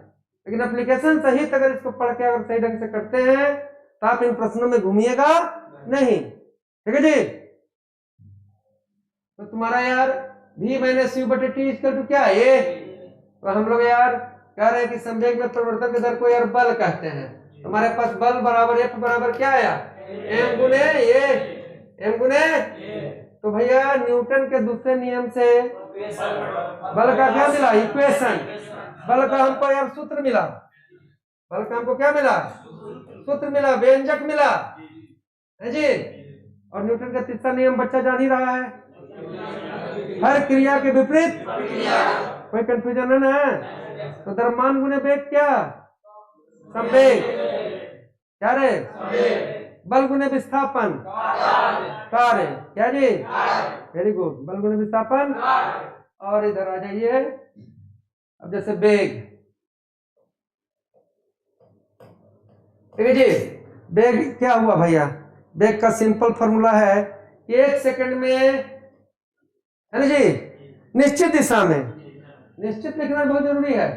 लेकिन एप्लीकेशन सहित अगर इसको पढ़ के अगर सही ढंग से करते हैं तो आप इन प्रश्नों में घूमिएगा नहीं, ठीक है जी। तो तुम्हारा यार v माइनस यू बटे टी इक्वल टू क्या है, तो हम लोग यार कह रहे हैं कि संवेग में परिवर्तन के दर को यार बल कहते हैं। हमारे पास बल बराबर F बराबर क्या आया, m गुने ये, m गुने, तो भैया न्यूटन के दूसरे नियम से बल का क्या मिला, इक्वेशन, बल का हमको यार सूत्र मिला, बल का हमको क्या मिला, सूत्र मिला, व्यंजक मिला, है जी। और न्यूटन का तीसरा नियम बच्चा जान ही रहा है, हर क्रिया के विपरीत, कोई कंफ्यूजन है ना, तो द्रव्यमान गुने वेग क्या, संवेग, क्या रे, बल गुने विस्थापन, कार्य, क्या जी, वेरी गुड, बल गुने विस्थापन। और इधर आ जाइए, अब जैसे वेग, ठीक है जी, वेग क्या हुआ भैया, वेग का सिंपल फॉर्मूला है कि 1 सेकंड में, है ना जी, निश्चित दिशा में, निश्चित लिखना बहुत जरूरी है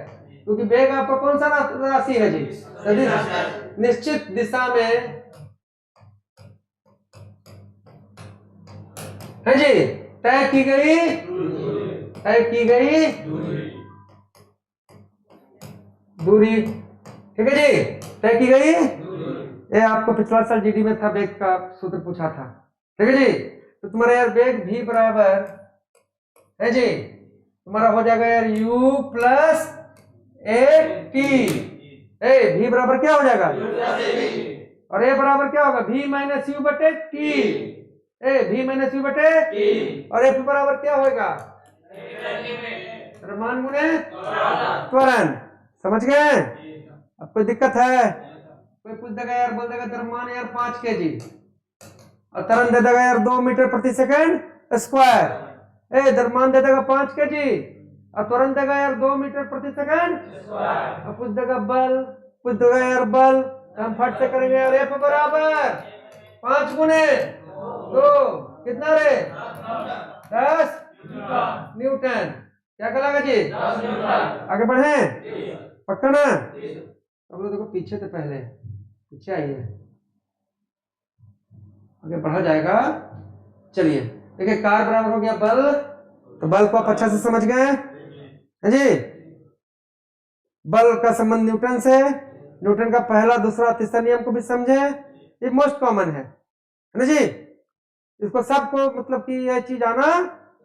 क्योंकि वेग आपका कौन सा राशि है जी, सदिश, निश्चित दिशा में, है जी, तय की गई, तय की गई दूरी, ठीक है जी, तय की गई, ये आपको पिछला साल जीडी में था, वेग का सूत्र पूछा था, ठीक है जी। तो तुम्हारा यार वेग v बराबर है जी, तुम्हारा हो जाएगा यार u plus a T, v बराबर क्या हो जाएगा, और a बराबर क्या होगा, v माइनस यू बटे टी, v माइनस यू बटे, और f बराबर क्या होगा, द्रव्यमान गुणे त्वरण, समझ गए। अब कोई दिक्कत है, कोई पूछ देगा यार, बोल देगा द्रव्यमान यार 5 kg और त्वरण दे देगा यार 2 मीटर प्रति सेकंड स्क्वायर, द्रव्यमान दे देगा 5 kg और त्वरण देगा यार 2 मीटर प्रति सेकंड, और पूछ देगा बल, पूछ देगा यार बल, तो हम फट से करेंगे यार F बराबर 5 गुने 2 कितना रे, 10 न्यूटन, क्या कहलागा जी, आगे बढ़े, पक्का ना। अब लोग देखो पीछे से पहले, पीछे आइए, आगे बढ़ा जाएगा, चलिए देखिए, कार बराबर हो गया बल, तो बल को आप अच्छा से समझ गए हैं जी, बल का संबंध न्यूटन से, न्यूटन का पहला दूसरा तीसरा नियम को भी समझे, ये मोस्ट कॉमन है ना जी, इसको सबको मतलब कि ये चीज आना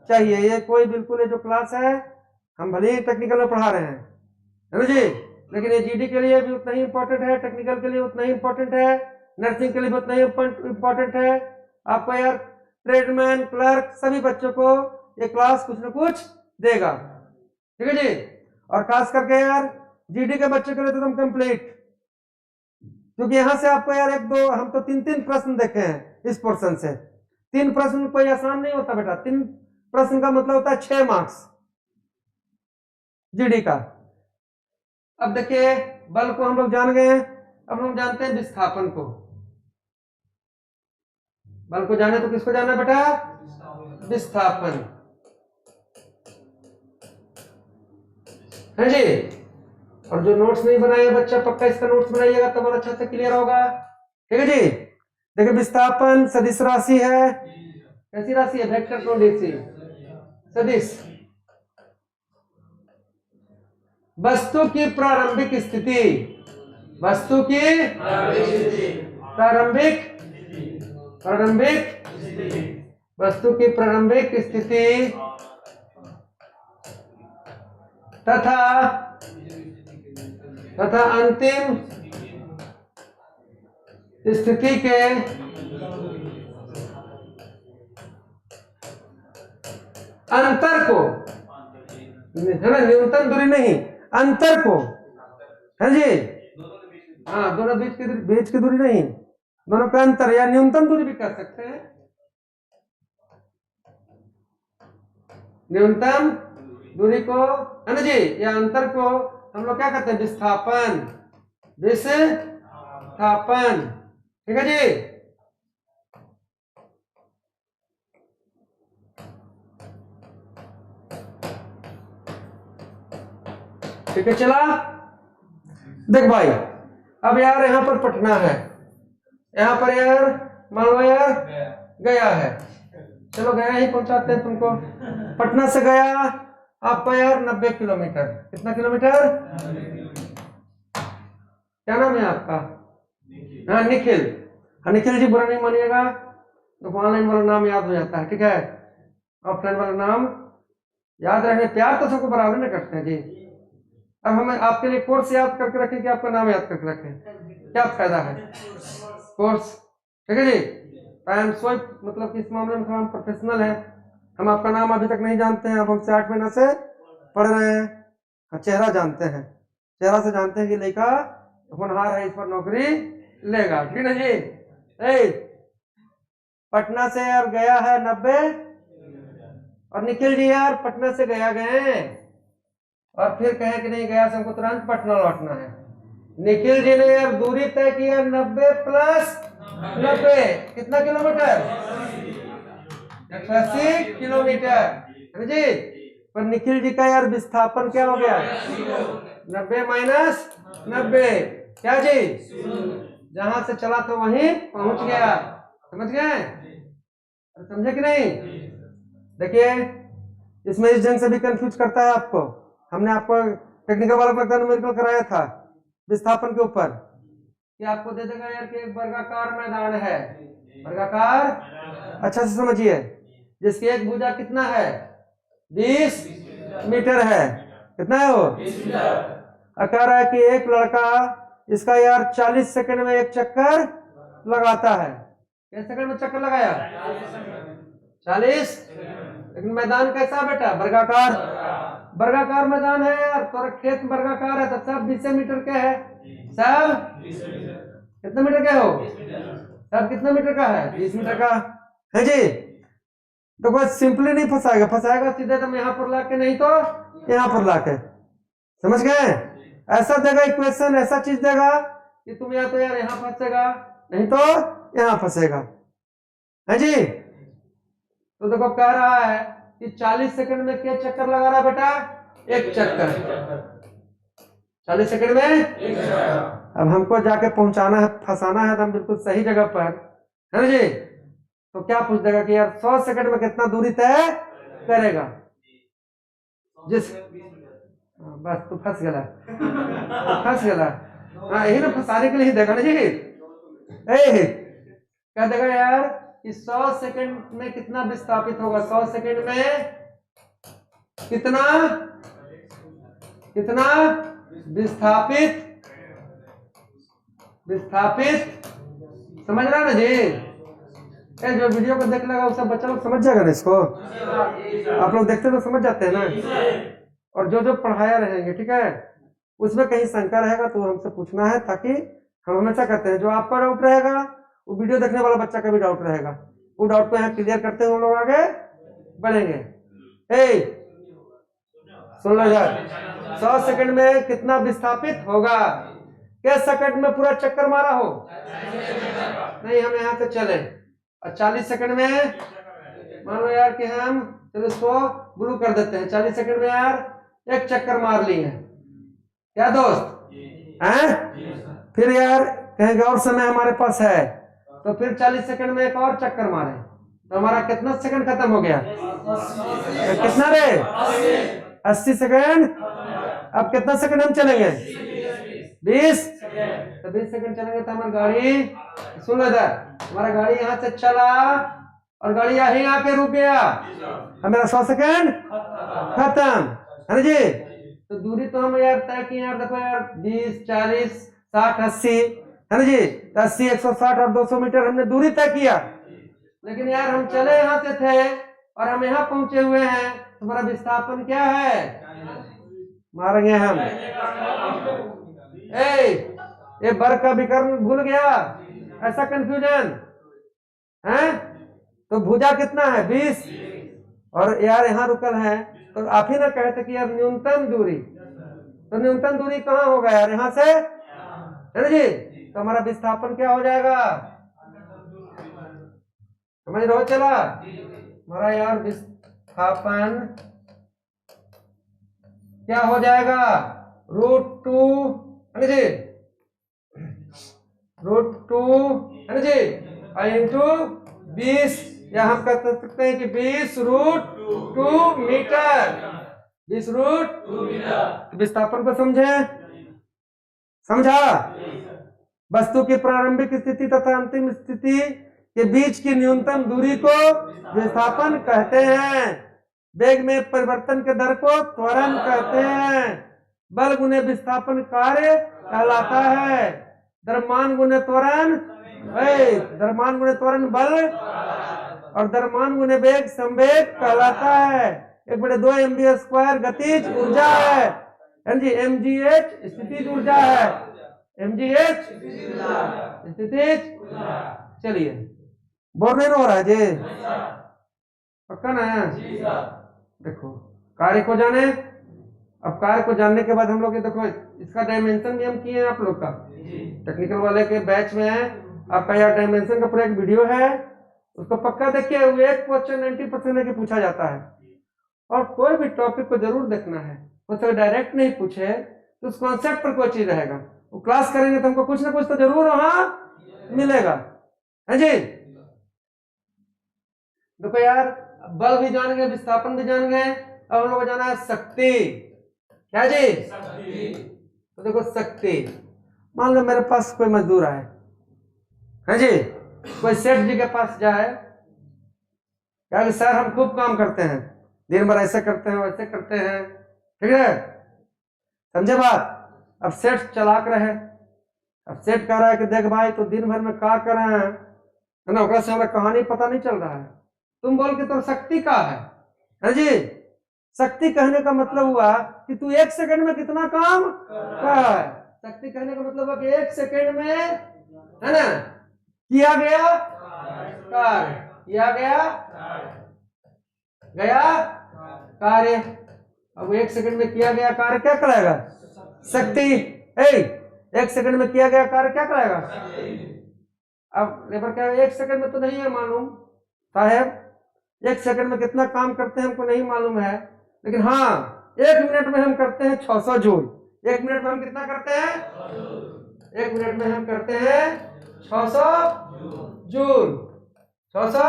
चाहिए, ये कोई बिल्कुल ये जो क्लास है हम भले ही टेक्निकल में पढ़ा रहे हैं, है ना जी, लेकिन ये जीडी के लिए भी उतना ही इंपॉर्टेंट है, टेक्निकल के लिए उतना ही इंपॉर्टेंट है, नर्सिंग के लिए भी उतना ही इंपॉर्टेंट है, आपको यार ट्रेडमैन क्लर्क सभी बच्चों को ये क्लास कुछ न कुछ देगा, ठीक है जी। और खास करके यार जीडी के बच्चों के लिए तो एकदम कंप्लीट, क्योंकि यहां से आपको यार 1-2 हम तो 3-3 प्रश्न देखे हैं इस पोर्शन से, 3 प्रश्न कोई आसान नहीं होता बेटा, 3 प्रश्न का मतलब होता है 6 मार्क्स जीडी का। अब देखिए बल को हम लोग जान गए, अब हम जानते हैं विस्थापन को, बल को जाने तो किसको जाना बेटा, विस्थापन, है जी। और जो नोट्स नहीं बनाए बच्चा पक्का इसका नोट्स बनाइएगा तब और अच्छा से क्लियर होगा, ठीक है जी। देखिए विस्थापन सदिश राशि है, कैसी राशि है, वेक्टर प्रोडक्सी सदिश, वस्तु की प्रारंभिक स्थिति, वस्तु की प्रारंभिक, वस्तु की प्रारंभिक स्थिति तथा अंतिम स्थिति के अंतर को, है ना, न्यूनतम दूरी नहीं, अंतर को, है जी, हाँ, दोनों बीच की दूरी नहीं, दोनों का अंतर या न्यूनतम दूरी भी कर सकते हैं। न्यूनतम दूरी को, है ना जी, या अंतर को हम लोग क्या कहते हैं? विस्थापन, विस्थापन, ठीक है जी। ठीक है, चला। देख भाई, अब यार यहाँ पर पटना है, यहाँ पर यार मान लो यार गया है, चलो गया ही पहुंचाते हैं तुमको। पटना से गया आपका यार 90 किलोमीटर, कितना किलोमीटर? क्या नाम है आपका? हाँ, निखिल। हाँ निखिल जी, बुरा नहीं मानिएगा, तो ऑनलाइन वाला नाम याद हो जाता है, ठीक है, ऑफलाइन वाला नाम याद रखने, प्यार तो सबको बराबर में करते हैं जी। अब हमें आपके लिए कोर्स याद करके रखें कि आपका नाम याद करके रखें, क्या फायदा है? कोर्स, ठीक है जी। टाइम स्वाइप मतलब कि इस मामले में हम प्रोफेशनल है, हम आपका नाम अभी तक नहीं जानते हैं, अब हमसे 8 महीने से पढ़ रहे हैं, चेहरा जानते हैं, चेहरा से जानते हैं कि लड़का होनहार है, इस पर नौकरी लेगा, ठीक है जी। पटना से यार गया है 90, और निखिल जी यार पटना से गया गए और फिर कहे कि नहीं गया से हमको तुरंत पटना लौटना है। निखिल जी ने यार दूरी तय किया 90 प्लस 90, कितना किलोमीटर? 180 किलोमीटर जी। पर निखिल जी का यार विस्थापन क्या हो गया? 90 माइनस 90, क्या जी? जहां से चला था वहीं पहुंच गया, समझ गए? समझे कि नहीं? देखिए, इसमें इस जंग से भी कंफ्यूज करता है आपको, हमने आपको टेक्निकल वाला लगता है न्यूमेरिकल कराया था विस्थापन के ऊपर, कि आपको दे देगा यार कि एक वर्गाकार मैदान है, वर्गाकार, अच्छा से समझिए, जिसकी एक भुजा कितना है? 20 मीटर है, कितना है वो? 20 मीटर। कह रहा है कि एक लड़का इसका यार 40 सेकंड में एक चक्कर लगाता है, कितने सेकंड में चक्कर लगाया? 40। लेकिन मैदान कैसा बेटा? वर्गाकार, वर्गाकार मैदान है यार, तो खेत वर्गाकार है तो सब 20 मीटर के है, सब कितने मीटर के हो? सब कितने मीटर का है? 20 मीटर का है जी। तो कोई सिंपली नहीं फंसाएगा, फंसाएगा सीधे तुम यहाँ पर लाके, नहीं तो यहाँ पर लाके, समझ गए? ऐसा देगा इक्वेशन, ऐसा चीज देगा कि तुम या तो यार यहाँ फंसेगा, नहीं तो यहाँ फंसेगा, है जी। तो देखो कह रहा है कि 40 सेकंड में क्या चक्कर लगा रहा बेटा? एक चक्कर, 40 सेकंड में एक चक्कर। अब हमको जाके पहुंचाना है, फंसाना है, तो हम बिल्कुल सही जगह पर, है ना जी। तो क्या पूछ देगा कि यार 100 सेकंड में कितना दूरी तय करेगा? जिस बस तू फंस गया, फंस गया। हाँ, यही ना फंसाने के लिए देगा ना जी। क्या देगा यार कि 100 सेकंड में कितना विस्थापित होगा? 100 सेकंड में कितना कितना विस्थापित, विस्थापित, समझ रहा ना जी? जो वीडियो को देख लेगा वो सब बच्चा लोग समझ जाएगा ना इसको, आप लोग देखते तो समझ जाते हैं ना, और जो जो पढ़ाया रहेंगे, ठीक है, उसमें कहीं शंका रहेगा तो हमसे पूछना है, ताकि हम हमेशा कहते हैं जो आपका डाउट रहेगा वो वीडियो देखने वाला बच्चा का भी डाउट रहेगा, वो डाउट को यहाँ क्लियर करते हुए हम लोग आगे बढ़ेंगे। सुन लो यार, 100 सेकंड में कितना विस्थापित होगा? क्या सेकंड में पूरा चक्कर मारा हो? नहीं, हम यहाँ से चले और 40 सेकंड में मान लो यार कि हम चलो इसको ब्लू कर देते हैं, 40 सेकंड में यार एक चक्कर मार लिए, क्या दोस्त हैं? फिर यार कहेंगे और समय हमारे पास है, तो फिर 40 सेकंड में एक और चक्कर मारे, तो हमारा कितना सेकंड खत्म हो गया? कितना रे? 80 सेकंड। अब कितना सेकंड हम चलेंगे? 20। तो 20 सेकंड चलेंगे तो हमारी गाड़ी, सुन लो इधर, हमारा गाड़ी यहाँ से चला और गाड़ी यहीं आके रुक गया, हमारा 100 सेकंड खत्म, है ना जी। तो दूरी तो हम यार तय किए यार, देखो यार 20, 40, 60, 80, है ना जी, 80, 160 और 200 मीटर हमने दूरी तय किया, लेकिन यार हम चले यहाँ से थे और हम यहाँ पहुंचे हुए हैं, तुम्हारा विस्थापन क्या है? मारेंगे हम। ये बर का विकर्ण भूल गया, ऐसा कंफ्यूजन है? तो भुजा कितना है? 20। और यार यहाँ रुकल है, तो आप ही ना कहे थे कि यार न्यूनतम दूरी, तो न्यूनतम दूरी कहाँ होगा यार? यहाँ से, है ना जी? तो हमारा विस्थापन क्या हो जाएगा? समझ रहे हो? चला हमारा यार विस्थापन क्या हो जाएगा? √2, है ना जी? √2, है ना जी? इंटू 20, या हम कह सकते हैं कि 20√2 मीटर। 20√2 मीटर। विस्थापन को समझे? समझा? वस्तु की प्रारंभिक स्थिति तथा अंतिम स्थिति के बीच की न्यूनतम दूरी को विस्थापन कहते हैं। वेग में परिवर्तन के दर को त्वरण कहते हैं। बल गुने विस्थापन कार्य कहलाता है। द्रव्यमान गुने त्वरण, द्रव्यमान गुने त्वरण बल, और द्रव्यमान गुने वेग संवेग कहलाता है। 1/2 mv² गतिज ऊर्जा है, mgh स्थितिज ऊर्जा है, mgh स्थितिज। चलिए, बोर नहीं हो रहा है जी? पक्का ना? देखो, कार्य को जाने। अब कार्य को जानने के बाद हम लोग ये देखो, इसका डायमेंशन भी हम किए हैं आप लोग का, टेक्निकल वाले के बैच में है आपका। यार डायमेंशन का पूरा एक वीडियो है, उसको पक्का देखिए। एक क्वेश्चन 90% है कि पूछा जाता है, और कोई भी टॉपिक को जरूर देखना है। वो डायरेक्ट नहीं पूछे तो उस कॉन्सेप्ट पर कोई चीज रहेगा, वो क्लास करेंगे तो हमको कुछ ना कुछ तो जरूर वहां मिलेगा, है जी? देखो यार, बल भी जान गए, विस्थापन भी जान गए, अब हम लोग को जाना है शक्ति। क्या जी? शक्ति। तो देखो शक्ति, मान लो मेरे पास कोई मजदूर आए, है जी? कोई सेठ जी के पास जाए, क्या कि सर हम खूब काम करते हैं, दिन भर ऐसे करते हैं वैसे करते हैं, ठीक है? समझे बात? अब सेठ चलाक रहे, अब सेठ कह रहा है कि देख भाई तो दिन भर में क्या कर रहे हैं, है ना? से हमारा कहानी पता नहीं चल रहा है, तुम बोल के तो शक्ति का है जी? शक्ति कहने का मतलब हुआ कि तू 1 सेकंड में कितना काम कर रहा है। शक्ति कहने का मतलब हुआ कि 1 सेकंड में, है ना, किया गया कार्य, किया गया कार्य। अब 1 सेकंड में किया गया कार्य क्या कराएगा? शक्ति। 1 सेकंड में किया गया कार्य क्या कराएगा? अब लेबर क्या 1 सेकंड में तो नहीं है मालूम साहब, 1 सेकंड में कितना काम करते हैं हमको नहीं मालूम है, लेकिन हाँ 1 मिनट में हम करते हैं 600 जूल। 1 मिनट में हम कितना करते हैं? 1 मिनट में हम करते हैं 600 जूल। 600।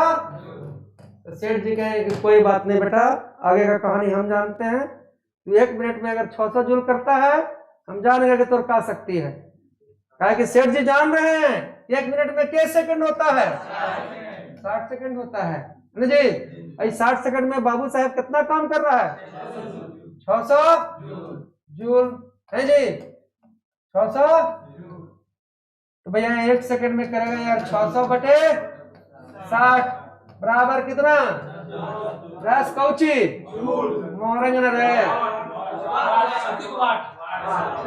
तो सेठ जी कहे कि कोई बात नहीं बेटा, आगे का कहानी हम जानते हैं, तो 1 मिनट में अगर 600 जूल करता है, हम जानेंगे कि तो क्या शक्ति है। कहा कि सेठ जी जान रहे हैं 1 मिनट में कितने सेकंड होता है? 60 सेकंड होता है ना जी? 60 सेकंड में बाबू साहब कितना काम कर रहा है? 600 जूल, है जी? 600। तो भैया 1 सेकंड में करेगा यार 600/60 बराबर कितना? 10 कौची मोरेंगे ना रे।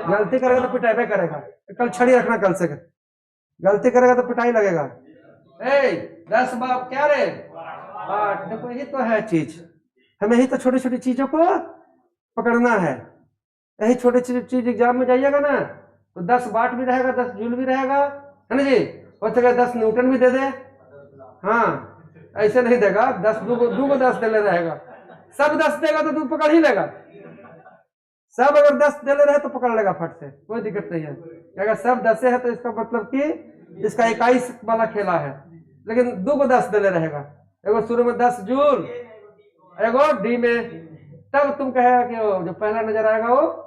गलती करेगा तो पिटाई करेगा, कल छड़ी रखना, कल से गलती करेगा तो पिटाई लगेगा। 10 बाप क्या रे? 8। देखो यही तो है चीज, हमें ही तो छोटी छोटी चीजों को पकड़ना है। यही छोटी चीज एग्जाम में जाइएगा ना तो 10 वाट भी रहेगा, 10 जूल भी रहेगा, है ना जी? हो सके 10 न्यूटन भी दे दे, हाँ ऐसे नहीं देगा, 10 दू को 10 दे रहेगा। सब 10 देगा तो तू पकड़ ही लेगा। सब अगर 10 दे ले रहे तो पकड़ लेगा फट से, कोई दिक्कत नहीं है। अगर सब 10 है तो इसका मतलब कि इसका 21 वाला खेला है, लेकिन 2 को 10 दे ले रहेगा। एगो शुरू में 10 जूल, एगो डी में, तब तुम कहेगा कि वो जो पहला नजर आएगा वो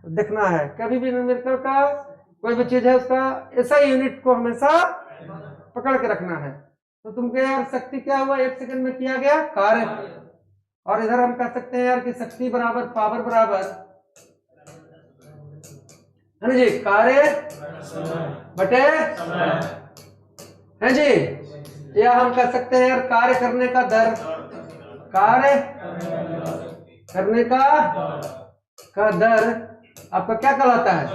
देखना है। कभी भी न्यूमेरिकल का कोई भी चीज है उसका ऐसा यूनिट को हमेशा पकड़ के रखना है। तो तुमको यार शक्ति क्या हुआ? 1 सेकंड में किया गया कार्य। और इधर हम कह सकते हैं यार कि शक्ति बराबर पावर बराबर, है ना जी, कार्य बटे, है जी? या हम कह सकते हैं यार कार्य करने का दर, कार्य करने का दर आपका क्या कहलाता है?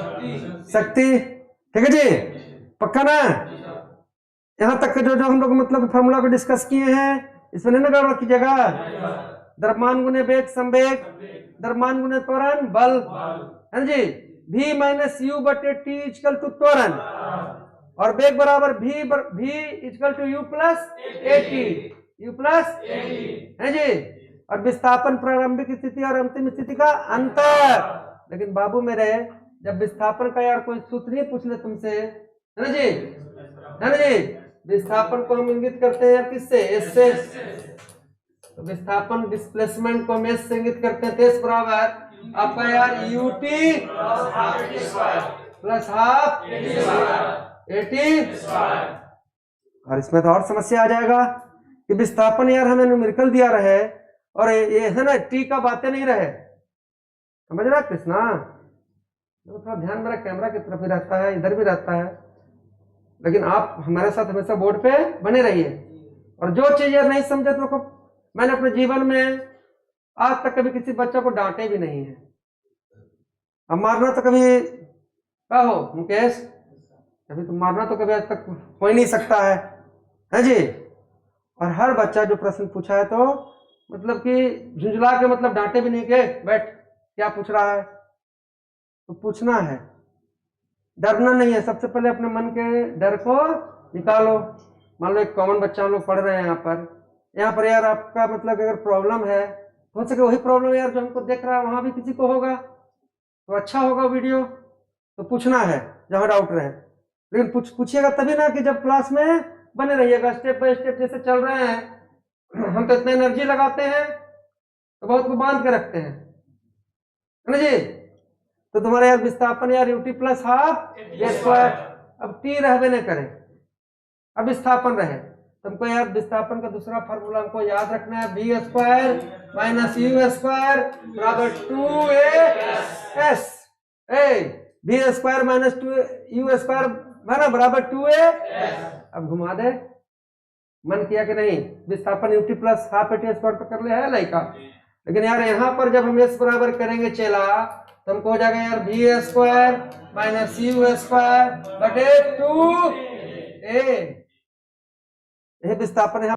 शक्ति। ठीक है जी, पक्का ना? यहां तक के जो जो हम लोग मतलब फार्मूला को डिस्कस किए हैं, इसमें नहीं ना गड़बड़ कीजिएगा। द्रव्यमान गुने वेग संवेग, द्रव्यमान गुने त्वरण बल, है ना जी। v माइनस यू बटे टी इक्वल टू त्वरण, और वेग बराबर v equal to u plus a t, u plus है जी। और विस्थापन प्रारंभिक स्थिति और अंतिम स्थिति का अंतर। लेकिन बाबू मेरे, जब विस्थापन का यार कोई सूत्र नहीं पूछ ले तुमसे, है ना जी, है ना जी। विस्थापन को हम इंगित करते हैं यार किससे? एस से। तो विस्थापन डिस्प्लेसमेंट को हम एस से इंगित करते हैं। एस बराबर आपका यार U T plus half eighty. और इसमें तो और समस्या आ जाएगा कि विस्थापन यार हमें न्यूमेरिकल दिया रहे और ये है ना टी का बातें नहीं रहे। समझ रहा कृष्णा? तो थोड़ा ध्यान मेरा कैमरा की तरफ भी रहता है, इधर भी रहता है, लेकिन आप हमारे साथ हमेशा बोर्ड पे बने रहिए। और जो चीज यार नहीं समझे तो मैंने अपने जीवन में आज तक कभी किसी बच्चे को डांटे भी नहीं है। अब मारना तो कभी क्या हो मुकेश, कभी तो मारना तो कभी आज तक हो ही नहीं सकता है जी। और हर बच्चा जो प्रश्न पूछा है तो मतलब कि झुंझला के मतलब डांटे भी नहीं के बैठ क्या पूछ रहा है, तो पूछना है, डरना नहीं है। सबसे पहले अपने मन के डर को निकालो। मान लो एक कॉमन बच्चा हम लोग पढ़ रहे हैं यहाँ पर यार आपका मतलब अगर प्रॉब्लम है, हो सके वही प्रॉब्लम यार जो हमको देख रहा है वहां भी किसी को होगा, तो अच्छा होगा वीडियो। तो पूछना है जहां डाउट रहे, लेकिन पूछिएगा तभी ना कि जब क्लास में बने रहिएगा। स्टेप बाय स्टेप जैसे चल रहे हैं, हम तो इतने एनर्जी लगाते हैं तो बहुत को बांध के रखते हैं, है ना जी। तो तुम्हारा यार विस्थापन यार यूटी प्लस हाफ ए स्क्वायर, अब टी रहबे न करे, अब विस्थापन रहे। तुमको यार विस्थापन का दूसरा फार्मूला हमको याद रखना है, b square minus u square बराबर 2a s। B square minus 2 u square बराबर 2a। अब घुमा दे, मन किया कि नहीं? विस्थापन UT plus half eighty square तो कर ले है लाइका, लेकिन यार यहाँ पर जब हम एस बराबर करेंगे चेला तो हमको हो जाएगा यार b square minus u square बटे 2a। यह विस्थापन है।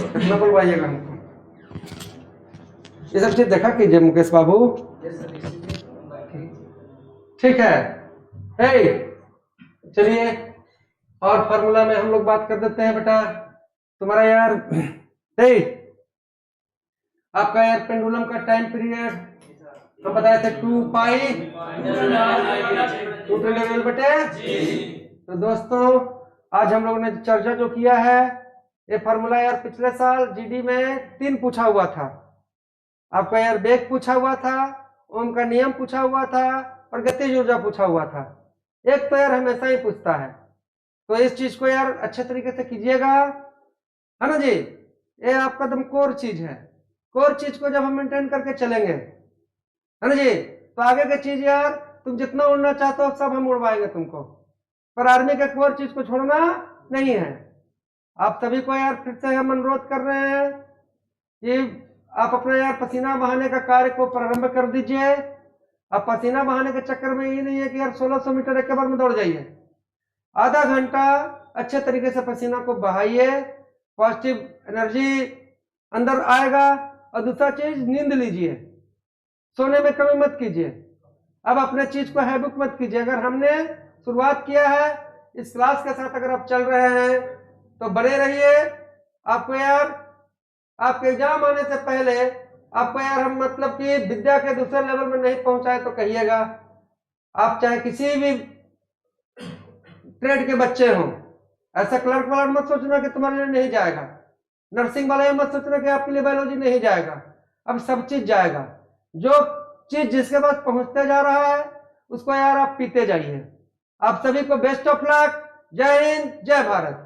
कितना बुलवाइएगा हमको? ये सब चीज देखा कीजिए मुकेश बाबू। ठीक है। चलिए और फार्मूला में हम लोग बात कर देते हैं बेटा। तुम्हारा यार आपका यार पेंडुलम का टाइम पीरियड तो बताए थे 2 पाई 2 बटे। तो दोस्तों आज हम लोगों ने चर्चा जो किया है ये फार्मूला यार पिछले साल जीडी में 3 पूछा हुआ था। आपका यार वेग पूछा हुआ था, ओम का नियम पूछा हुआ था और गतिज ऊर्जा पूछा हुआ था। एक तो यार हमेशा ही पूछता है, तो इस चीज को यार अच्छे तरीके से कीजिएगा, है ना जी। ये आपका एकदम कोर चीज है। कोर चीज को जब हम मेंटेन करके चलेंगे, है ना जी, तो आगे की चीज यार तुम जितना उड़ना चाहते हो सब हम उड़वाएंगे तुमको, पर आर्मी के कोर चीज को छोड़ना नहीं है। आप सभी को यार फिर से हम अनुरोध कर रहे हैं कि आप अपना यार पसीना बहाने का कार्य को प्रारंभ कर दीजिए। अब पसीना बहाने के चक्कर में ये नहीं है कि यार 1600 मीटर एक बार में दौड़ जाइए। आधा घंटा अच्छे तरीके से पसीना को बहाइए, पॉजिटिव एनर्जी अंदर आएगा। और दूसरा चीज नींद लीजिए, सोने में कमी मत कीजिए। अब अपने चीज को हैबिट मत कीजिए। अगर हमने शुरुआत किया है इस क्लास के साथ, अगर आप चल रहे हैं तो बने रहिए। आपको यार आपके एग्जाम आने से पहले आपको यार हम मतलब कि विद्या के दूसरे लेवल में नहीं पहुंचाए तो कहिएगा। आप चाहे किसी भी ट्रेड के बच्चे हों, ऐसा क्लर्क वाला मत सोचना कि तुम्हारे लिए नहीं जाएगा, नर्सिंग वाला ये मत सोचना कि आपके लिए बायोलॉजी नहीं जाएगा। अब सब चीज जाएगा। जो चीज जिसके पास पहुंचते जा रहा है उसको यार आप पीते जाइए। आप सभी को बेस्ट ऑफ लक। जय हिंद, जय भारत।